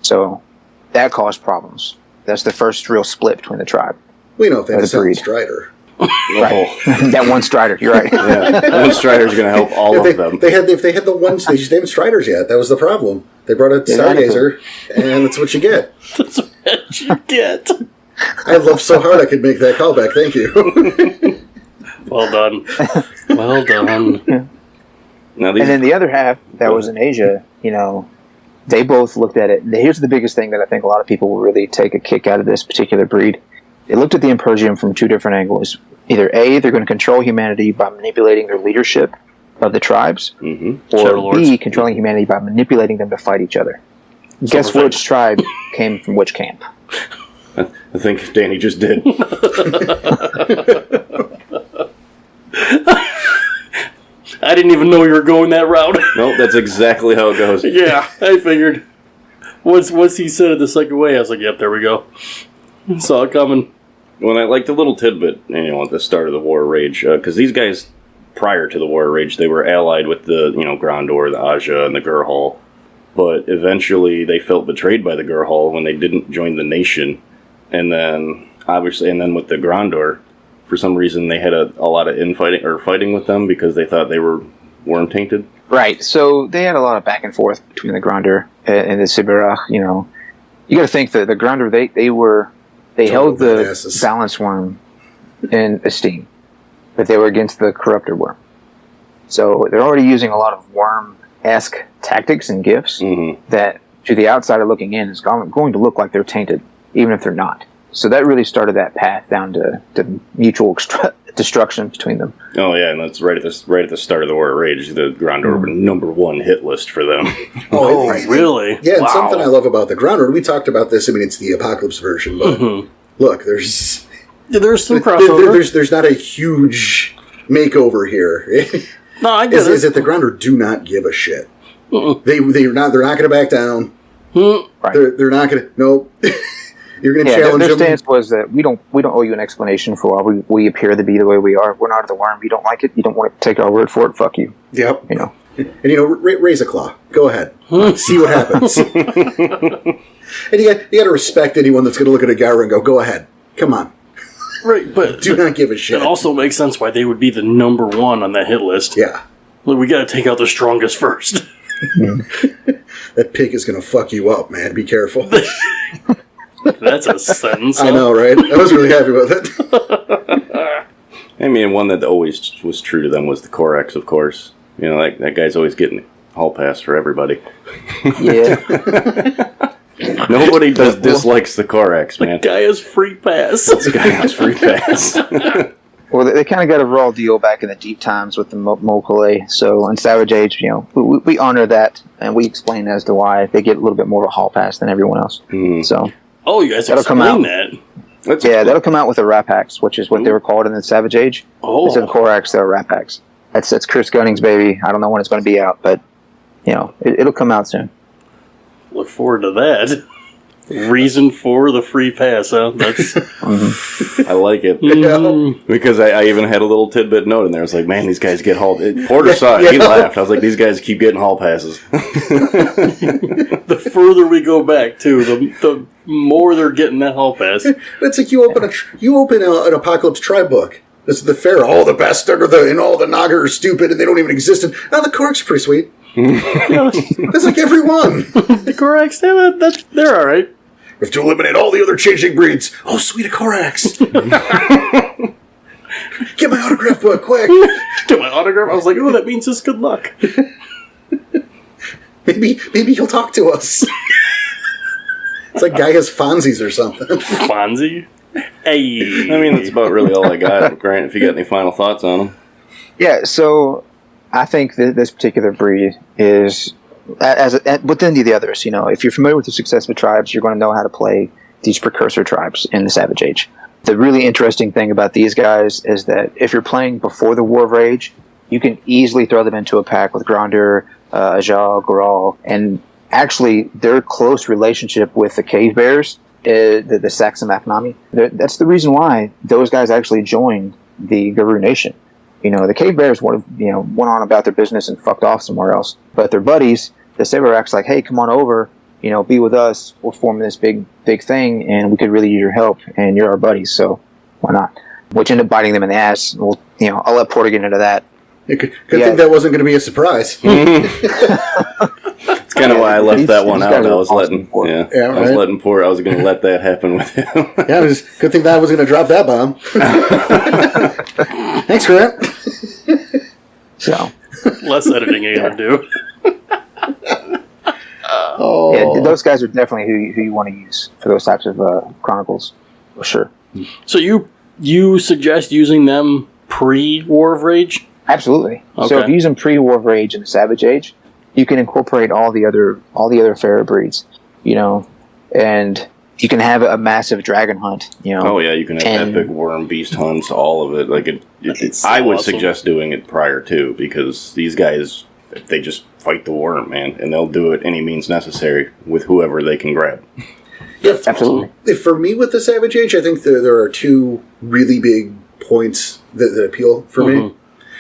So that caused problems. That's the first real split between the tribe. We know if they had a Strider. Right. That one Strider, you're right. Yeah. One Strider's going to help all of them. If they had the ones, they just didn't have Striders yet. That was the problem. They brought a Stargazer, and that's what you get. That's what you get. I laughed so hard I could make that callback. Thank you. Well done. Well done. Now and then the other half that was in Asia, they both looked at it. Here's the biggest thing that I think a lot of people will really take a kick out of this particular breed. They looked at the Impersium from two different angles. Either A, they're going to control humanity by manipulating their leadership of the tribes, or B, controlling humanity by manipulating them to fight each other. Guess which tribe came from which camp? I think Danny just did. I didn't even know you were going that route. Nope, that's exactly how it goes. Yeah, I figured. Once he said it the second way, I was like, yep, there we go. Saw it coming. When I liked a little tidbit, at the start of the War Rage, because these guys, prior to the War Rage, they were allied with the, Grandor, the Aja, and the Gurhal. But eventually they felt betrayed by the Gurhal when they didn't join the nation. And then, with the Grandor, for some reason they had a lot of fighting with them because they thought they were worm tainted. Right, so they had a lot of back and forth between the Grandor and the Sibirach, You got to think that the Grandor, they held the Balance Worm in esteem, but they were against the Corruptor Worm. So they're already using a lot of worm-esque tactics and gifts that, to the outsider looking in, is going to look like they're tainted, even if they're not. So that really started that path down to mutual destruction between them. Oh yeah, and that's right at the start of the War Rage. The Grandor were #1 hit list for them. Really? Yeah, and something I love about the Grandor, we talked about this, it's the Apocalypse version, but look, there's some crossover. There's not a huge makeover here. No, I get it. Is that the Grounder do not give a shit. They're not going to back down. Right. They're not going to. Nope. You're going to challenge their them. Their stance was that we don't owe you an explanation for why we appear to be the way we are. We're not the worm. You don't like it. You don't want to take our word for it. Fuck you. Yep. You know. And raise a claw. Go ahead. See what happens. And you got to respect anyone that's going to look at a Garou and go ahead. Come on. Right, but do not give a shit. It also makes sense why they would be the number one on that hit list. Yeah. Look, we got to take out the strongest first. That pig is going to fuck you up, man. Be careful. That's a sentence. I know, right? I was really happy with it. I mean, one that always was true to them was the Corax, of course. You know, that guy's always getting hall pass for everybody. Yeah. Nobody dislikes the Corax, man. The guy has free pass. This guy has free pass. Well, they kind of got a raw deal back in the deep times with the Mokale. So in Savage Age, you know, we honor that and we explain as to why they get a little bit more of a hall pass than everyone else. So, you guys explain that. That'll come out with the Rap Hacks, which is what they were called in the Savage Age. Instead of Corax, they're Rap Hacks. That's Chris Gunning's baby. I don't know when it's going to be out, but you know, it'll come out soon. Look forward to that. Reason for the free pass, huh? That's I like it. Because I even had a little tidbit note in there. I was like, man, these guys get hall. Porter saw it. He laughed. I was like, these guys keep getting hall passes. The further we go back, too, the more they're getting that hall pass. It's like you open an Apocalypse Tribe book. This is the fair. All the best and all the Naga are stupid and they don't even exist. And the Cork's pretty sweet. That's like every one. The Corax, they're all right. We have to eliminate all the other changing breeds. Oh, sweet, a Corax. Get my autograph book, quick. Get my autograph? I was like, that means just good luck. Maybe he'll talk to us. It's like guy has Fonzies or something. Fonzie? Hey. I mean, that's about really all I got. Grant, if you got any final thoughts on them. Yeah, so I think that this particular breed is, within the others, you know, if you're familiar with the successive tribes, you're going to know how to play these precursor tribes in the Savage Age. The really interesting thing about these guys is that if you're playing before the War of Rage, you can easily throw them into a pack with Gronder, Ajal, Garou, and actually their close relationship with the Cave Bears, the Saxon Macnami, that's the reason why those guys actually joined the Garou Nation. You know, the Cave Bears went on about their business and fucked off somewhere else. But their buddies, the Saberac's like, hey, come on over, you know, be with us. We're forming this big thing, and we could really use your help, and you're our buddies, so why not? Which ended up biting them in the ass. Well, you know, I'll let Porter get into that. Good thing that wasn't going to be a surprise. It's kind of why I left that one out. I was letting right. I was going to let that happen with him. Yeah, it was good thing that I was going to drop that bomb. Thanks, Grant. So less editing you got to do. Yeah, those guys are definitely who you want to use for those types of chronicles, for sure. So you suggest using them pre-War of Rage? Absolutely. Okay. So if you use them pre-War of Rage in the Savage Age, you can incorporate all the other Pharaoh breeds, you know, and you can have a massive dragon hunt, you know. Oh yeah, you can have epic worm beast hunts, all of it. Like I would suggest doing it prior to, because these guys, they just fight the worm, man, and they'll do it any means necessary with whoever they can grab. Yeah, absolutely. For me with the Savage Age, I think there are two really big points that appeal for me.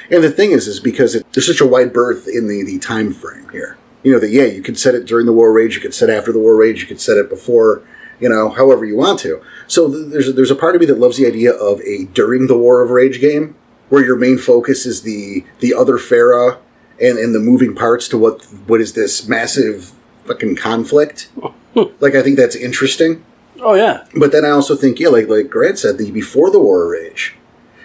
And the thing is because there's such a wide berth in the time frame here. You know, you could set it during the War Rage, you could set it after the War Rage, you could set it before, you know, however you want to. So there's a part of me that loves the idea of a during the War of Rage game, where your main focus is the other Pharaoh and the moving parts to what is this massive fucking conflict. Like, I think that's interesting. Oh, yeah. But then I also think, like Grant said, the before the War of Rage.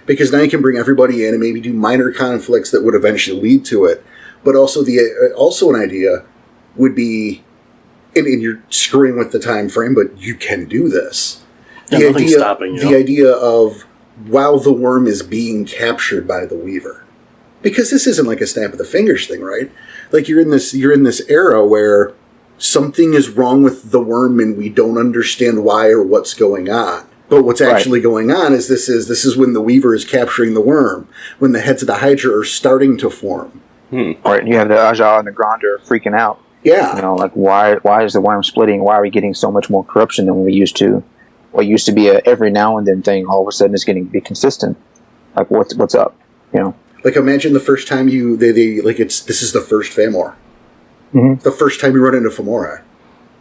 Because now you can bring everybody in and maybe do minor conflicts that would eventually lead to it. But also also an idea would be, and you're screwing with the time frame, but you can do this. Nothing's stopping you. The idea of while the worm is being captured by the Weaver. Because this isn't like a snap of the fingers thing, right? Like you're in this era where something is wrong with the worm and we don't understand why or what's going on. But what's actually going on is this is when the Weaver is capturing the worm, when the heads of the Hydra are starting to form. Right, and you have the Aja and the Gronder freaking out. Yeah. You know, like, why is the worm splitting? Why are we getting so much more corruption than we used to? What used to be a every now and then thing, all of a sudden is getting to be consistent. Like, what's up? You know? Like, imagine the first time this is the first Famor. Mm-hmm. The first time you run into Famora.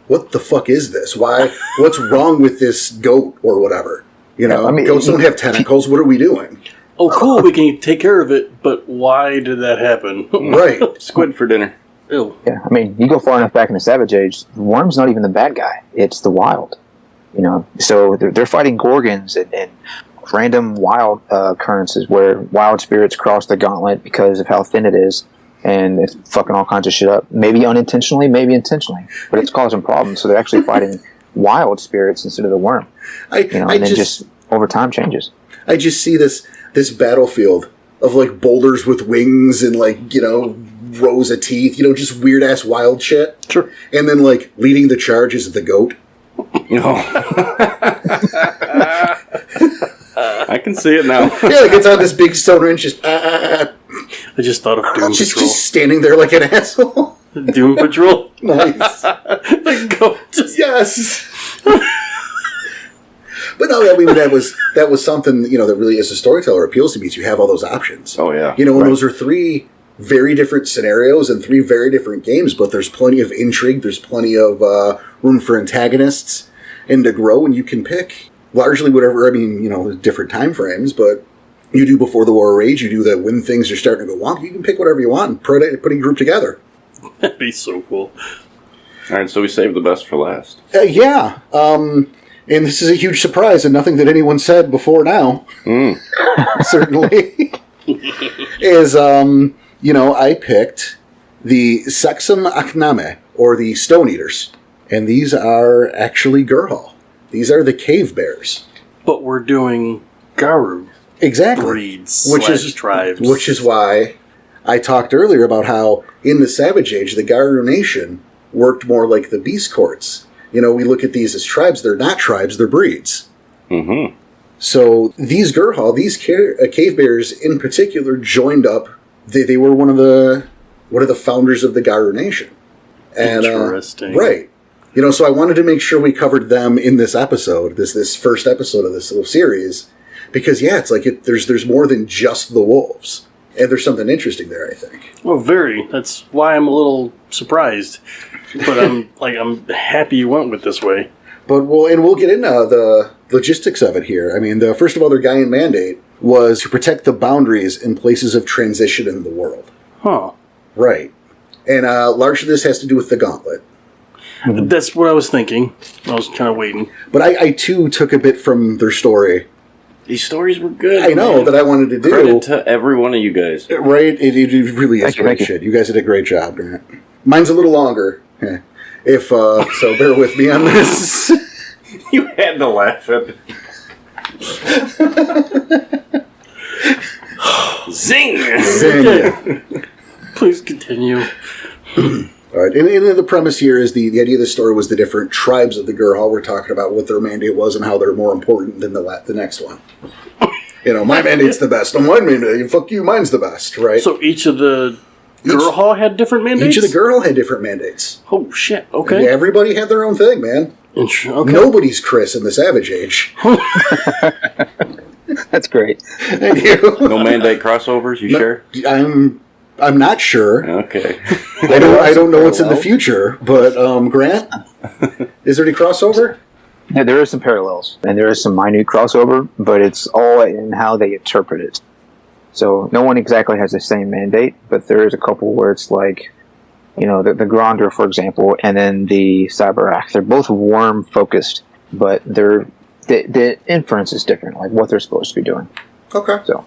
What the fuck is this? Why? What's wrong with this goat or whatever? You know, goats don't have tentacles. What are we doing? Oh, cool, we can take care of it, but why did that happen? Right. Squid for dinner. Ew. Yeah, I mean, you go far enough back in the Savage Age, the worm's not even the bad guy. It's the wild. You know, so they're fighting Gorgons and random wild occurrences where wild spirits cross the gauntlet because of how thin it is, and it's fucking all kinds of shit up. Maybe unintentionally, maybe intentionally, but it's causing problems. So they're actually fighting wild spirits instead of the worm. And then just over time changes. I just see this battlefield of like boulders with wings and like, you know, rows of teeth, you know, just weird ass wild shit. Sure. And then like leading the charge is the goat. I can see it now. Yeah, like it's on this big stone wrench, just I just thought of Doom Patrol. just standing there like an asshole. Doom Patrol? Nice. The goat. Yes. But no, I mean that was something, you know, that really, as a storyteller, appeals to me. Is you have all those options. Oh yeah. You know, and those are three very different scenarios and three very different games, but there's plenty of intrigue. There's plenty of room for antagonists and to grow, and you can pick largely whatever. I mean, you know, there's different time frames, but you do before the War of Rage. You do that when things are starting to go wonk. You can pick whatever you want and put a group together. That'd be so cool. All right, so we saved the best for last. Yeah. And this is a huge surprise and nothing that anyone said before now. Certainly. Is, you know, I picked the Sexum Akname, or the Stone Eaters. And these are actually Gurhal. These are the cave bears. But we're doing Garou Exactly. breeds / tribes. Which is why I talked earlier about how in the Savage Age, the Garou Nation worked more like the Beast Courts. You know, we look at these as tribes. They're not tribes, they're breeds. Mm-hmm. So these Gurhal, these cave bears in particular, joined up. They were one of the founders of the Garou Nation. And, interesting. Right. You know, so I wanted to make sure we covered them in this episode, this first episode of this little series, because it's like there's more than just the wolves, and there's something interesting there, I think. Well, very. That's why I'm a little surprised, but I'm happy you went with this way. But we'll get into the logistics of it here. I mean, first of all, their Gaian mandate was to protect the boundaries in places of transition in the world. Huh. Right. And largely this has to do with the gauntlet. That's what I was thinking. I was kind of waiting. But I too took a bit from their story. These stories were good. I know, that I wanted to do. Credit to every one of you guys. Right? It really is great shit. You guys did a great job, Grant. Mine's a little longer. If so, bear with me on this. You had to laugh at it. Zing! Zing. Please continue. All right, and the premise here is the idea of the story was the different tribes of the Gurhal. We're talking about what their mandate was and how they're more important than the next one. You know, my mandate's the best. My mandate, fuck you, mine's the best, right? So each of the Gurhal had different mandates? Each of the Gurhal had different mandates. Oh, shit. Okay. Yeah, everybody had their own thing, man. Okay. Nobody's Chris in the Savage Age. That's great. Thank you. No mandate crossovers, you sure? I'm not sure. Okay. I don't know what's in the future, but Grant, is there any crossover? Yeah, there is some parallels, and there is some minute crossover, but it's all in how they interpret it. So no one exactly has the same mandate, but there is a couple where it's like, you know, the Gronder, for example, and then the Cyberak. They're both worm-focused, but the inference is different, like what they're supposed to be doing. Okay. So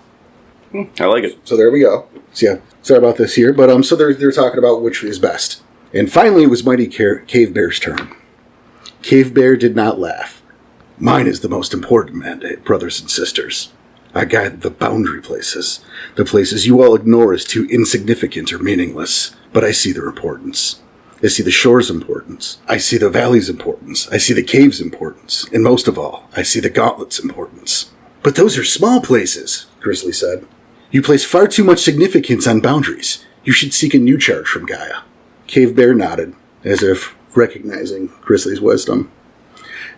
I like it. So there we go. So yeah, sorry about this here, but so they're talking about which is best. And finally, it was Mighty Cave Bear's turn. Cave Bear did not laugh. Mine is the most important mandate, brothers and sisters. I guide the boundary places, the places you all ignore as too insignificant or meaningless, but I see their importance. I see the shore's importance. I see the valley's importance. I see the cave's importance. And most of all, I see the gauntlet's importance. But those are small places, Grizzly said. You place far too much significance on boundaries. You should seek a new charge from Gaia. Cave Bear nodded, as if recognizing Grizzly's wisdom.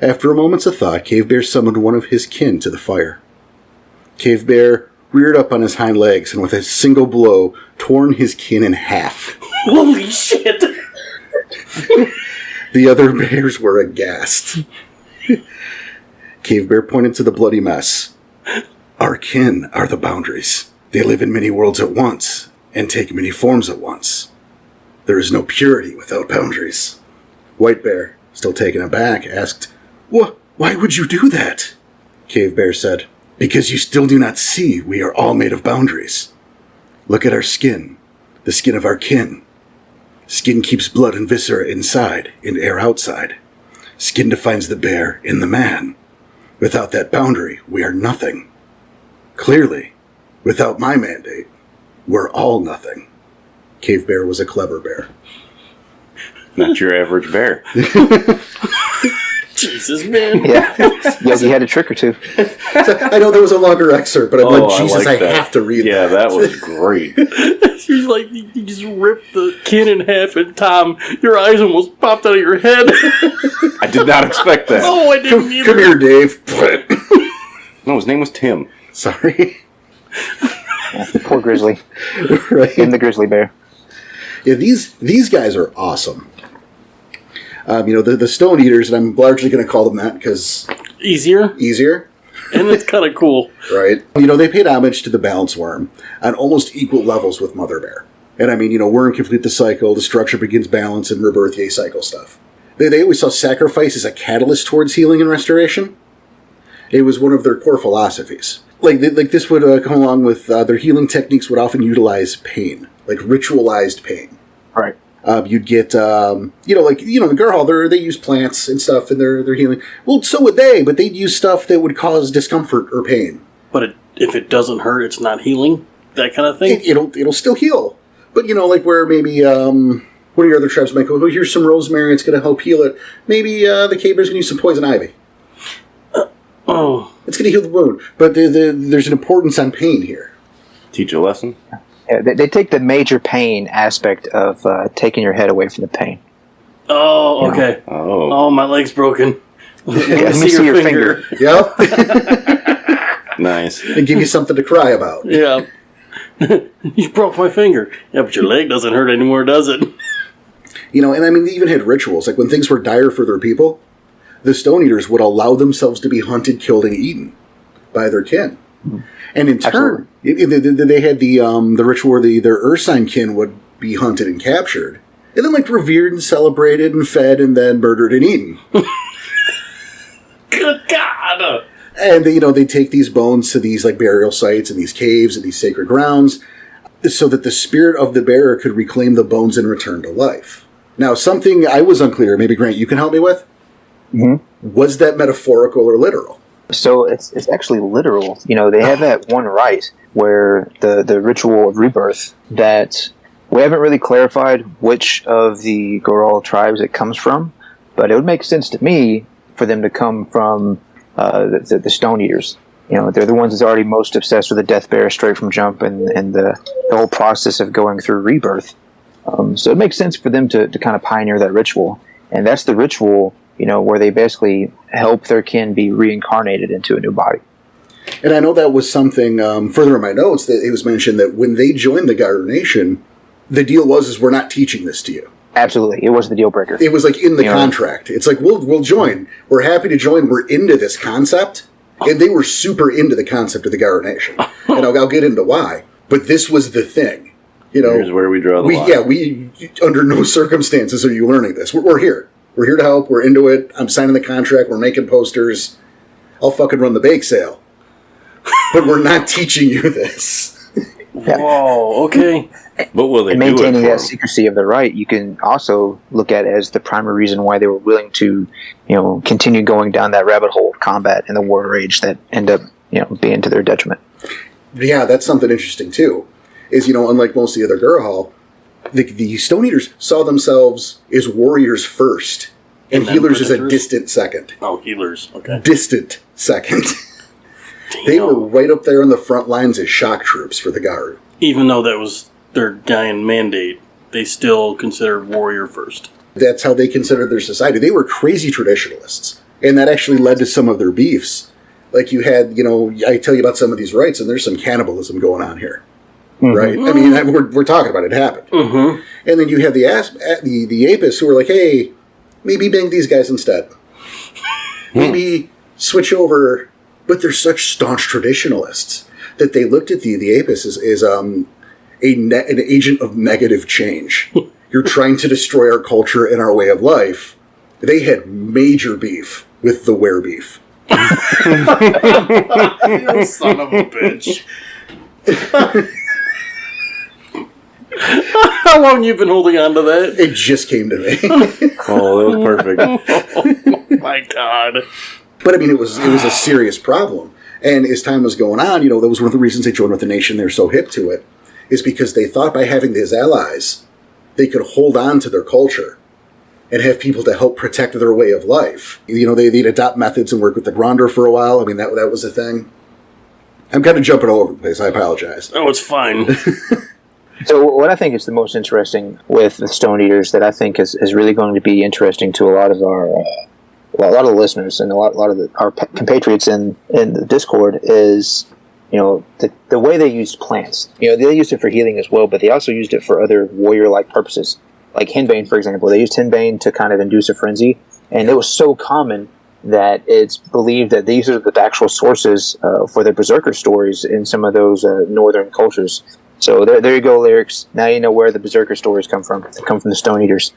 After a moment's of thought, Cave Bear summoned one of his kin to the fire. Cave Bear reared up on his hind legs and with a single blow torn his kin in half. Holy shit! The other bears were aghast. Cave Bear pointed to the bloody mess. Our kin are the boundaries. They live in many worlds at once and take many forms at once. There is no purity without boundaries. White Bear, still taken aback, asked, Why would you do that? Cave Bear said, Because you still do not see we are all made of boundaries. Look at our skin, the skin of our kin. Skin keeps blood and viscera inside and air outside. Skin defines the bear in the man. Without that boundary, we are nothing. Clearly, without my mandate, we're all nothing. Cave Bear was a clever bear. Not your average bear. Jesus, man. Yeah. Yes, he had a trick or two. I know there was a longer excerpt, but I'm like, Jesus, I have to read that. Yeah, that was great. You're like, you just ripped the kin in half, and Tom, your eyes almost popped out of your head. I did not expect that. Oh, I didn't either. Come here, Dave. No, his name was Tim. Sorry. Yeah, poor Grizzly. Right. And the Grizzly Bear. Yeah, these guys are awesome. The Stone Eaters, and I'm largely going to call them that because Easier, and it's kind of cool. right? They paid homage to the Balance Worm on almost equal levels with Mother Bear. And Worm complete the cycle, the structure begins balance, and rebirth, yay cycle stuff. They always saw sacrifice as a catalyst towards healing and restoration. It was one of their core philosophies. Like this would come along with their healing techniques would often utilize pain, like ritualized pain. Right. You'd get, the Garhal, they use plants and stuff in their healing. Well, so would they, but they'd use stuff that would cause discomfort or pain. But if it doesn't hurt, it's not healing? That kind of thing? It'll still heal. But, where maybe, one of your other tribes might go, here's some rosemary, it's going to help heal it. Maybe the cave bear's going to use some poison ivy. It's going to heal the wound. But there's an importance on pain here. Teach a lesson? Yeah, they take the major pain aspect of taking your head away from the pain. Oh, okay. Oh, my leg's broken. Let me see your finger. Yep. nice. And give you something to cry about. Yeah. You broke my finger. Yeah, but your leg doesn't hurt anymore, does it? They even had rituals. Like when things were dire for their people, the Stone Eaters would allow themselves to be hunted, killed, and eaten by their kin. Mm-hmm. And in turn, they had the ritual where their Ursine kin would be hunted and captured, and then revered and celebrated and fed and then murdered and eaten. Good God! And they take these bones to these burial sites and these caves and these sacred grounds, so that the spirit of the bearer could reclaim the bones and return to life. Now, something I was unclear. Maybe Grant, you can help me with. Mm-hmm. Was that metaphorical or literal? So it's actually literal. They have that one rite where the ritual of rebirth that we haven't really clarified which of the Goral tribes it comes from, but it would make sense to me for them to come from the Stone Eaters. They're the ones that's already most obsessed with the Death Bear straight from jump and the whole process of going through rebirth. So it makes sense for them to kind of pioneer that ritual. And that's the ritual where they basically help their kin be reincarnated into a new body. And I know that was something further in my notes that it was mentioned that when they joined the Garou Nation, the deal was we're not teaching this to you. Absolutely, it was the deal breaker. It was in the contract. It's we'll join. We're happy to join. We're into this concept, and they were super into the concept of the Garou Nation. And I'll get into why. But this was the thing. Here's where we draw the line. Yeah, we under no circumstances are you learning this. We're here. We're here to help. We're into it. I'm signing the contract. We're making posters. I'll fucking run the bake sale. But we're not teaching you this. Yeah. Whoa, okay. But will they and do it maintaining for that them? secrecy of the rite, you can also look at it as the primary reason why they were willing to, continue going down that rabbit hole of combat in the war rage that end up, being to their detriment. Yeah, that's something interesting too. Is unlike most of the other Gurhal, the Stone Eaters saw themselves as warriors first, and healers as a distant second. Oh, healers. Okay. Distant second. Damn. They were right up there on the front lines as shock troops for the Garou. Even though that was their dying mandate, they still considered warrior first. That's how they considered their society. They were crazy traditionalists, and that actually led to some of their beefs. Like you had, I tell you about some of these rites, and there's some cannibalism going on here. Mm-hmm. Right? I mean, we're talking about it happened. Mm-hmm. And then you have the Apis who were like, hey, maybe bang these guys instead. Maybe switch over. But they're such staunch traditionalists that they looked at the Apis as an agent of negative change. You're trying to destroy our culture and our way of life. They had major beef with the werebeef. You son of a bitch. How long you been holding on to that? It just came to me. Oh, that was perfect. Oh, my God. But I mean, it was a serious problem. And as time was going on, that was one of the reasons they joined with the nation. They're so hip to it, is because they thought by having these allies, they could hold on to their culture and have people to help protect their way of life. They'd adopt methods and work with the Gronder for a while. I mean, that was a thing. I'm kind of jumping all over the place. I apologize. Oh, it's fine. So what I think is the most interesting with the Stone Eaters that I think is really going to be interesting to a lot of the listeners and a lot of our compatriots in the Discord is, the way they used plants. They used it for healing as well, but they also used it for other warrior-like purposes. Like henbane, for example. They used henbane to kind of induce a frenzy, and it was so common that it's believed that these are the actual sources for the berserker stories in some of those northern cultures. So there you go, Lyrics. Now you know where the berserker stories come from. They come from the Stone Eaters.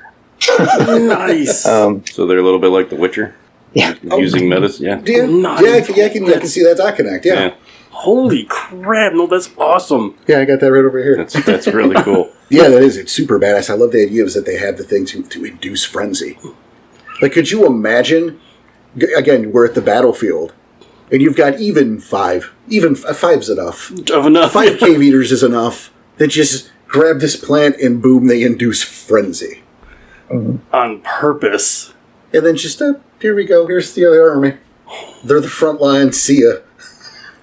Nice. So they're a little bit like the Witcher? Yeah. Using medicine? Yeah. Nice. I can see that connect, yeah. Holy crap. No, that's awesome. Yeah, I got that right over here. That's really cool. Yeah, that is. It's super badass. I love the idea is that they have the thing to induce frenzy. Like, could you imagine, again, we're at the battlefield, and you've got even five's enough. Of enough. 5 cave eaters is enough. That just grab this plant and boom, they induce frenzy. On purpose. And then just, here we go. Here's the other army. They're the front line. See ya.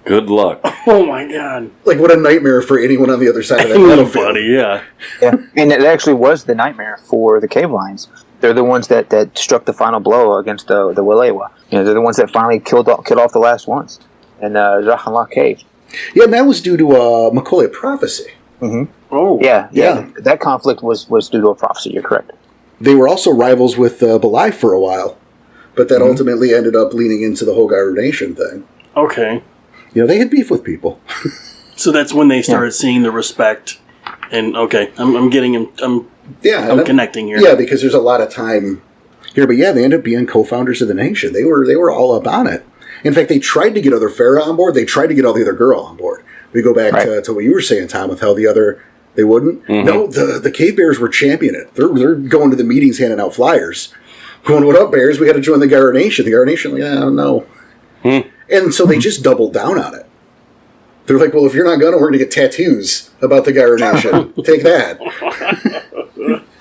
Good luck. Oh my God. Like, what a nightmare for anyone on the other side of that battlefield. Buddy, yeah. Yeah, and it actually was the nightmare for the cave lions. They're the ones that struck the final blow against the Walewa. They're the ones that finally killed off the last ones in Zahanla Cave. Yeah, and that was due to Macaulay prophecy. Mm-hmm. Oh. Yeah. That conflict was due to a prophecy. You're correct. They were also rivals with Belai for a while, but that ultimately ended up leaning into the whole Garou Nation thing. Okay. They had beef with people. So that's when they started seeing the respect. And okay, I'm getting him. I'm connecting here. Yeah, because there's a lot of time here. But yeah, they ended up being co-founders of the nation. They were all up on it. In fact, they tried to get other Farah on board. They tried to get all the other girl on board. We go back to what you were saying, Tom, with how the other, they wouldn't. Mm-hmm. No, the Cave Bears were championing it. They're going to the meetings handing out flyers. Going, what up, Bears? We got to join the Garou Nation. The Garou Nation, like, no. And so they just doubled down on it. They're like, well, if you're not going to, we're going to get tattoos about the Garou Nation. Take that.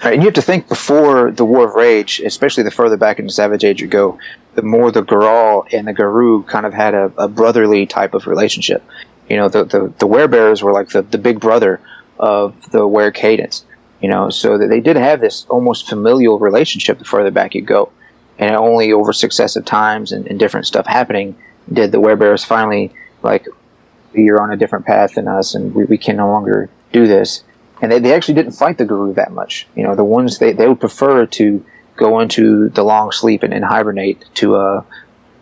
Right, and you have to think before the War of Rage, especially the further back into Savage Age you go, the more the Garou and the Garou kind of had a brotherly type of relationship. The Werebears were like the big brother of the Were Cadence. So that they did have this almost familial relationship the further back you go. And only over successive times and different stuff happening did the Werebears finally, like, you're on a different path than us and we can no longer do this. And they actually didn't fight the Garou that much. The ones they would prefer to go into the long sleep and hibernate to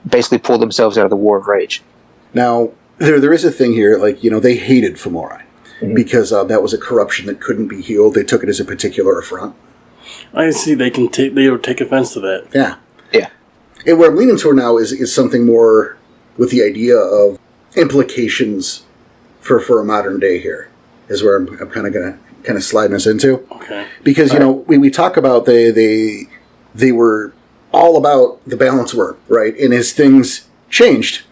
basically pull themselves out of the War of Rage. Now, there is a thing here, like, they hated Fomori because that was a corruption that couldn't be healed. They took it as a particular affront. I see. They would take offense to that. Yeah. Yeah. And what I'm leaning toward now is something more with the idea of implications for a modern day here is where I'm kind of going to slide us into. Okay. Because, we talk about they were all about the balance worm, right? And as things changed,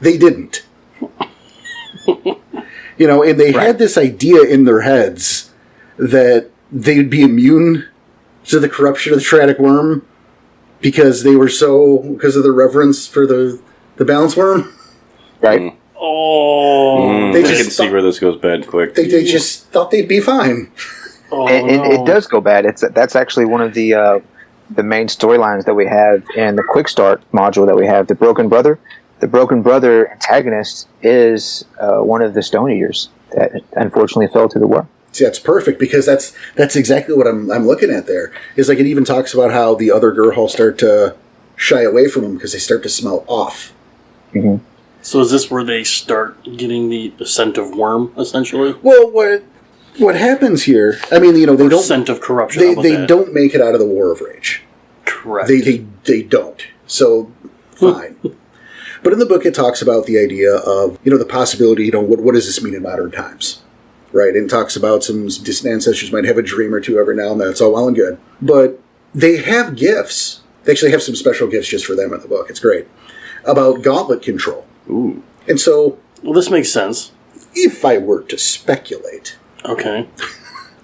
they didn't. And they had this idea in their heads that they'd be immune to the corruption of the triadic worm because because of the reverence for the balance worm. Right. Oh. I can see where this goes bad quick. They just thought they'd be fine. Oh, It does go bad. That's actually one of the main storylines that we have in the quick start module that we have. The Broken Brother. The Broken Brother antagonist is one of the Stone Eaters that unfortunately fell to the worm. See, that's perfect because that's exactly what I'm looking at there. Is like it even talks about how the other Gurhal start to shy away from them because they start to smell off. Mm-hmm. So is this where they start getting the scent of worm, essentially? Well, what happens here? I mean, they don't scent of corruption. They don't make it out of the War of Rage. Correct. They don't. So fine. But in the book, it talks about the idea of the possibility. What does this mean in modern times? Right, and it talks about some distant ancestors might have a dream or two every now and then. It's all well and good. But they have gifts. They actually have some special gifts just for them in the book. It's great. About gauntlet control. Ooh. And so... Well, this makes sense. If I were to speculate... Okay.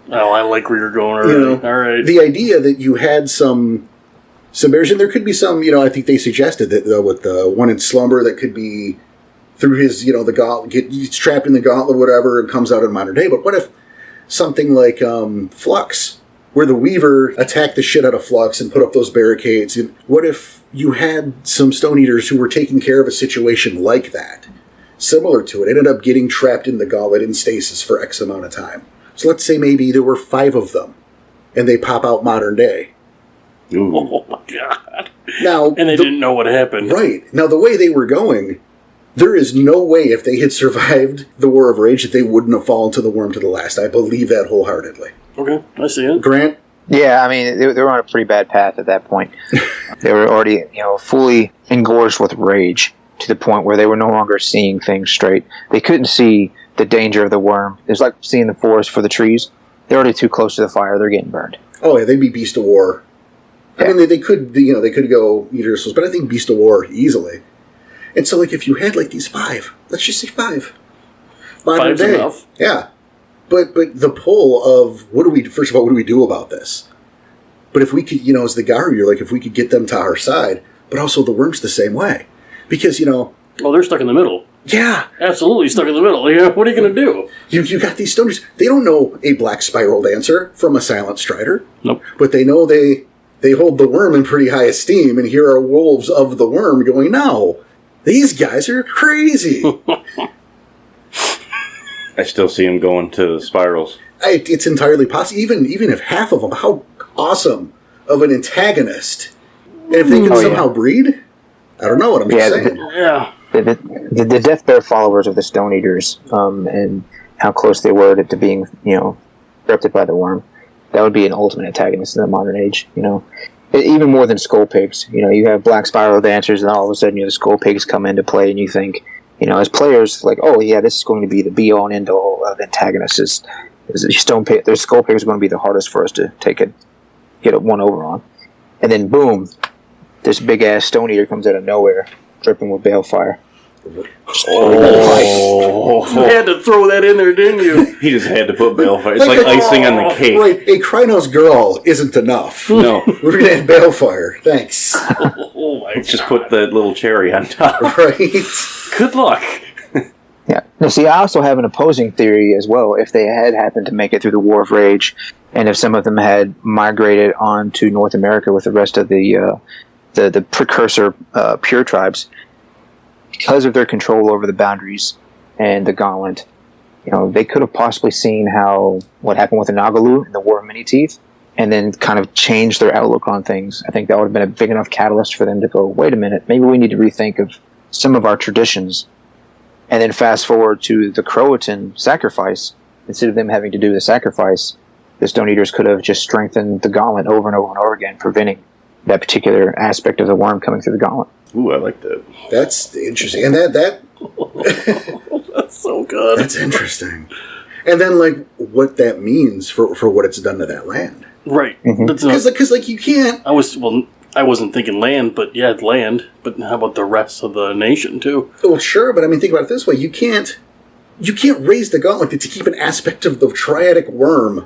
Oh, I like where you're going already. All right. The idea that you had some bears, and there could be some, I think they suggested that with the one in slumber that could be... through his, the gauntlet, he's trapped in the gauntlet, whatever, and comes out in modern day. But what if something like Flux, where the Weaver attacked the shit out of Flux and put up those barricades? And what if you had some Stone Eaters who were taking care of a situation like that, similar to it, ended up getting trapped in the gauntlet in stasis for X amount of time? So let's say maybe there were 5 of them, and they pop out modern day. Ooh. Oh my god. Now, and they didn't know what happened. Right. Now, the way they were going... There is no way if they had survived the War of Rage that they wouldn't have fallen to the worm to the last. I believe that wholeheartedly. Okay, I see it. Grant? Yeah, I mean, they were on a pretty bad path at that point. They were already, fully engorged with rage to the point where they were no longer seeing things straight. They couldn't see the danger of the worm. It's like seeing the forest for the trees. They're already too close to the fire. They're getting burned. Oh, yeah, they'd be Beast of War. Yeah. I mean, they could, they could go Eater of Souls, but I think Beast of War easily. And so, if you had, these 5, let's just say 5. Modern 5's day. enough. Yeah. But the pull of, first of all, what do we do about this? But if we could, as the Garou, you're if we could get them to our side, but also the worm's the same way. Because, Well, they're stuck in the middle. Yeah. Absolutely stuck in the middle. Yeah, what are you going to do? You got these stoners. They don't know a Black Spiral Dancer from a Silent Strider. Nope. But they know they hold the worm in pretty high esteem, and here are wolves of the worm going, no. These guys are crazy. I still see him going to the spirals. It's entirely possible. Even if half of them, how awesome of an antagonist. And if they can somehow breed, I don't know what I'm just saying. The Death Bear followers of the Stone Eaters, and how close they were to being, corrupted by the worm, that would be an ultimate antagonist in the modern age, Even more than Skull Pigs. You have Black Spiral Dancers, and all of a sudden, the Skull Pigs come into play, and you think, as players, this is going to be the be-all and end-all of antagonists. There's Skull Pigs are going to be the hardest for us to get one over on. And then, boom, this big-ass Stone Eater comes out of nowhere, dripping with balefire. Oh, you had to throw that in there, didn't you? He just had to put balefire. It's like icing on the cake. Right, a Krynos girl isn't enough. No. We're going to add balefire. Thanks. Oh my god. Just put that little cherry on top. Right. Good luck. Yeah. Now, see, I also have an opposing theory as well. If they had happened to make it through the War of Rage, and if some of them had migrated on to North America with the rest of the precursor pure tribes, because of their control over the boundaries and the gauntlet, they could have possibly seen what happened with the Nagalu and the War of Many Teeth, and then kind of changed their outlook on things. I think that would have been a big enough catalyst for them to go, wait a minute, maybe we need to rethink of some of our traditions. And then fast forward to the Croatan sacrifice. Instead of them having to do the sacrifice, the Stone Eaters could have just strengthened the gauntlet over and over and over again, preventing that particular aspect of the worm coming through the gauntlet. Ooh, I like that. That's interesting. And that that's so good. That's interesting. And then, what that means for what it's done to that land. Right. Because, you can't... I wasn't thinking land, but yeah, land. But how about the rest of the nation, too? Well, sure, but think about it this way. You can't raise the gauntlet to keep an aspect of the triadic worm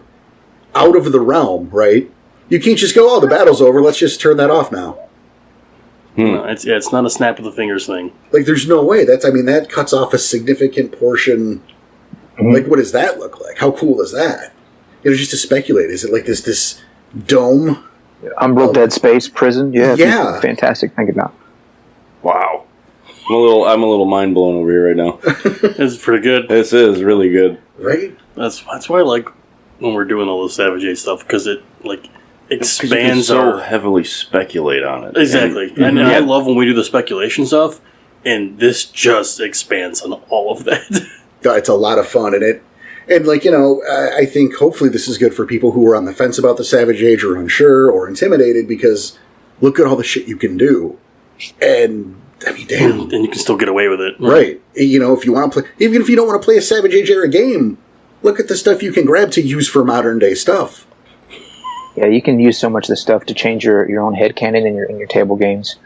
out of the realm, right? You can't just go, oh, the battle's over, let's just turn that off now. No, it's not a snap of the fingers thing. Like, there's no way. That cuts off a significant portion. Mm-hmm. Like, what does that look like? How cool is that? Just to speculate, is it like this dome? Umbral Dead Space prison? Yeah. Fantastic. Think about. Wow. I'm a little mind blown over here right now. It's pretty good. This is really good. Right? That's why I like when we're doing all the Savage Age stuff, because it, like, expands so heavily speculate on it. Exactly. And I love when we do the speculation stuff, and this just expands on all of that. It's a lot of fun, and like, I think hopefully this is good for people who are on the fence about the Savage Age or unsure or intimidated, because look at all the shit you can do. And, I mean, damn. And you can still get away with it. Right. If you want to play, even if you don't want to play a Savage Age era game, look at the stuff you can grab to use for modern day stuff. Yeah, you can use so much of this stuff to change your own headcanon in your table games.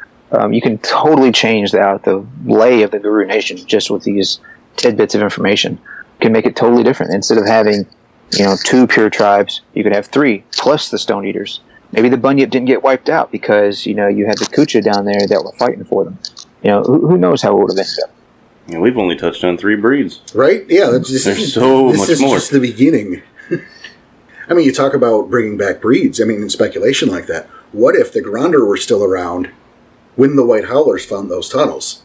You can totally change the lay of the Garou Nation just with these tidbits of information. You can make it totally different. Instead of having, 2 pure tribes, you could have 3 plus the Stone Eaters. Maybe the Bunyip didn't get wiped out because you had the Kucha down there that were fighting for them. Who knows how it would have ended up. Yeah, we've only touched on 3 breeds. Right? Yeah, there's so much more. This is just the beginning. I mean, you talk about bringing back breeds. I mean, in speculation like that, what if the Gronder were still around when the White Howlers found those tunnels?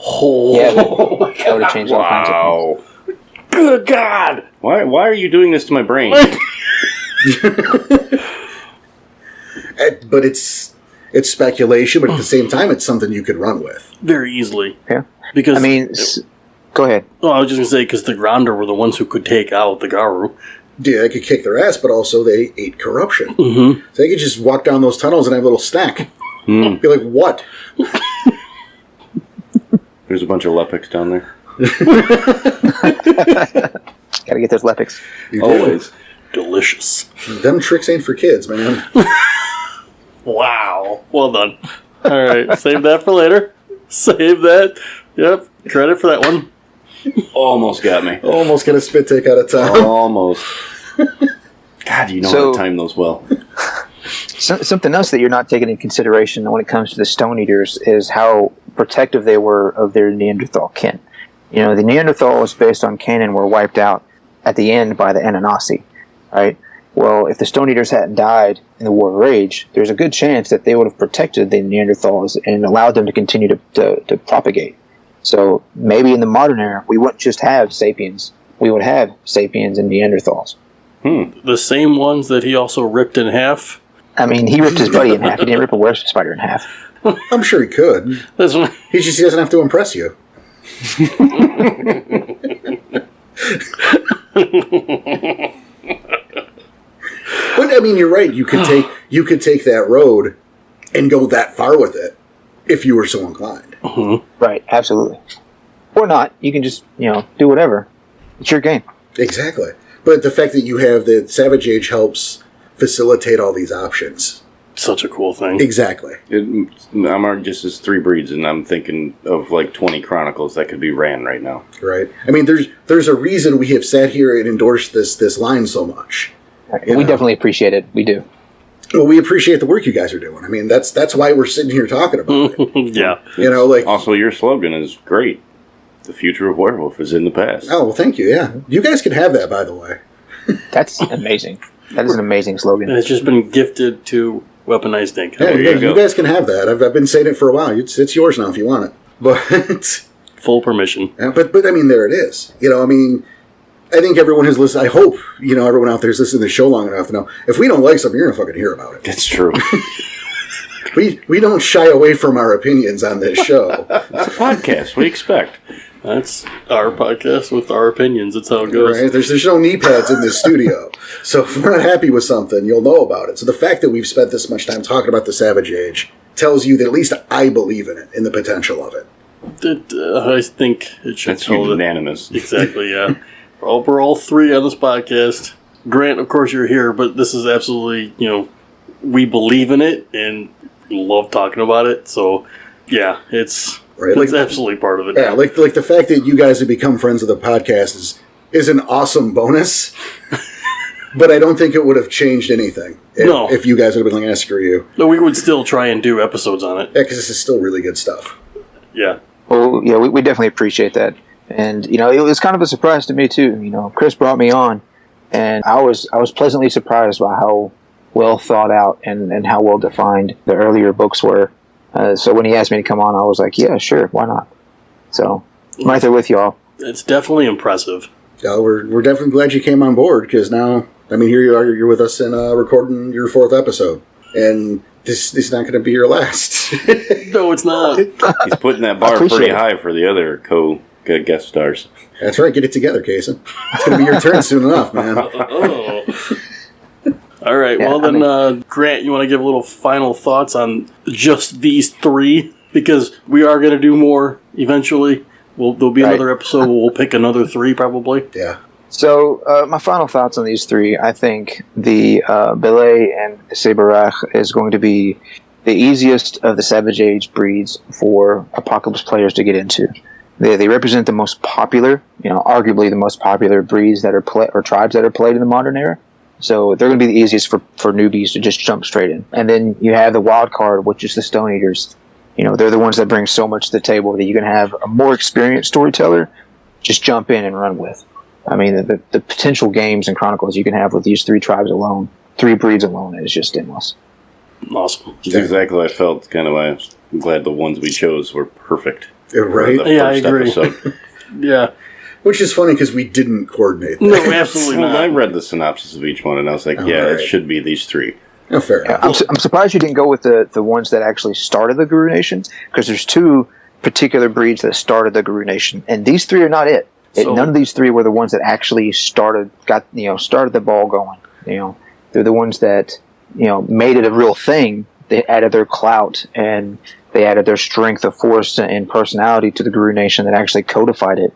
Oh, yeah, that would have changed all kinds of things. Good God! Why are you doing this to my brain? But it's speculation, but at the same time, it's something you could run with. Very easily. Yeah. Because, go ahead. Well, I was just going to say, because the Gronder were the ones who could take out the Garou. Yeah, they could kick their ass, but also they ate corruption. Mm-hmm. So they could just walk down those tunnels and have a little snack. Be like, what? There's a bunch of Lepics down there. Gotta get those Lepics. Always. Delicious. Them tricks ain't for kids, man. Wow. Well done. All right. Save that for later. Save that. Yep. Credit for that one. Almost got me. Almost got a spit take out of town. Almost. God, you know how to time those well. Something else that you're not taking into consideration when it comes to the Stone Eaters is how protective they were of their Neanderthal kin. The Neanderthals, based on canon, were wiped out at the end by the Anunnaki, right? Well, if the Stone Eaters hadn't died in the War of Rage, there's a good chance that they would have protected the Neanderthals and allowed them to continue to propagate. So maybe in the modern era, we wouldn't just have Sapiens. We would have Sapiens and Neanderthals. The same ones that he also ripped in half? I mean, he ripped his buddy in half. He didn't rip a werewolf spider in half. I'm sure he could. He doesn't have to impress you. But I mean, you're right. You could take that road and go that far with it if you were so inclined. Mm-hmm. Right, absolutely. Or not. You can just, do whatever. It's your game. Exactly. But the fact that you have the Savage Age helps facilitate all these options. Such a cool thing. Exactly. I'm just as 3 breeds, and I'm thinking of like 20 Chronicles that could be ran right now. Right. I mean, there's a reason we have sat here and endorsed this line so much. We definitely appreciate it. We do. Well, we appreciate the work you guys are doing. I mean, that's why we're sitting here talking about it. Yeah. Also, your slogan is great. The future of werewolf is in the past. Oh, well, thank you. Yeah. You guys can have that, by the way. That's amazing. That is an amazing slogan. And it's just been gifted to Weaponized Ink. Yeah, you guys can have that. I've been saying it for a while. It's yours now if you want it. But full permission. Yeah, but I mean, there it is. I mean, I think everyone has listened. I hope everyone out there has listened to the show long enough to know if we don't like something, you're gonna fucking hear about it. That's true. We don't shy away from our opinions on this show. It's a podcast. What do you expect? That's our podcast with our opinions. That's how it goes. Right? There's no knee pads in this studio. So if we're not happy with something, you'll know about it. So the fact that we've spent this much time talking about the Savage Age tells you that at least I believe in it, in the potential of it. I think it should. That's unanimous. Exactly, yeah. We're all 3 on this podcast. Grant, of course, you're here, but this is absolutely, we believe in it and love talking about it. So, yeah, it's absolutely part of it. Yeah, like the fact that you guys have become friends of the podcast is an awesome bonus. But I don't think it would have changed anything if you guys would have been like, screw you. No, we would still try and do episodes on it. Yeah, because this is still really good stuff. Yeah. Well, yeah, we definitely appreciate that. And, it was kind of a surprise to me, too. Chris brought me on, and I was pleasantly surprised by how well thought out and how well defined the earlier books were. So when he asked me to come on, I was like, yeah, sure, why not? So I'm right there with y'all. It's definitely impressive. Yeah, we're definitely glad you came on board, because now, here you are, you're with us and recording your 4th episode. And this is not going to be your last. No, it's not. He's putting that bar pretty high for the other guest stars. That's right. Get it together, Casey. It's going to be your turn soon enough, man. Oh. All right. Well, then, Grant, you want to give a little final thoughts on just these 3? Because we are going to do more eventually. There'll be another episode. We'll pick another 3 probably. Yeah. So, my final thoughts on these 3, I think the Belay and SYBS is going to be the easiest of the Savage Age breeds for Apocalypse players to get into. They represent the most popular, arguably the most popular breeds that are or tribes that are played in the modern era. So they're going to be the easiest for newbies to just jump straight in. And then you have the wild card, which is the Stone Eaters. They're the ones that bring so much to the table that you can have a more experienced storyteller just jump in and run with. The potential games and chronicles you can have with these 3 tribes alone, 3 breeds alone, is just endless. Awesome. That's exactly what I felt. Kind of why I'm glad the ones we chose were perfect. Right? Yeah, I agree. Yeah. Which is funny because we didn't coordinate that. No, absolutely not. I read the synopsis of each one and I was like, it should be these 3. Oh, fair enough. I'm surprised you didn't go with the ones that actually started the Garou Nation, because there's 2 particular breeds that started the Garou Nation, and these 3 are not it. None of these 3 were the ones that actually started the ball going. They're the ones that made it a real thing. They added their clout and they added their strength of force and personality to the Garou Nation that actually codified it.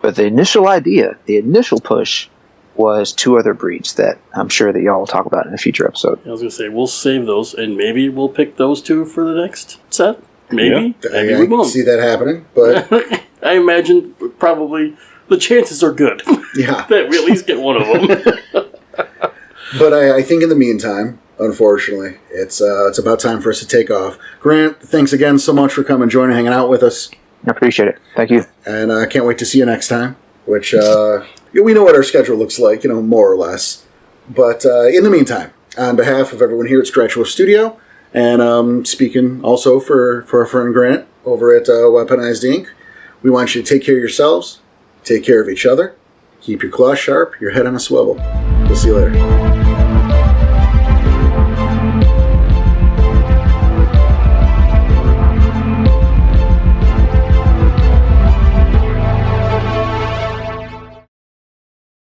But the initial idea, the initial push, was 2 other breeds that I'm sure that y'all will talk about in a future episode. I was going to say, we'll save those, and maybe we'll pick those 2 for the next set. Maybe. Yeah. Maybe we won't. I see that happening, but... I imagine probably the chances are good. Yeah. That we at least get one of them. But I think in the meantime, unfortunately, it's about time for us to take off. Grant, thanks again so much for coming, joining, hanging out with us. I appreciate it. Thank you. And I can't wait to see you next time, which we know what our schedule looks like, more or less. But in the meantime, on behalf of everyone here at Scratchin Wolf Studio, and speaking also for our friend Grant over at Weaponized Ink, we want you to take care of yourselves, take care of each other, keep your claws sharp, your head on a swivel. We'll see you later.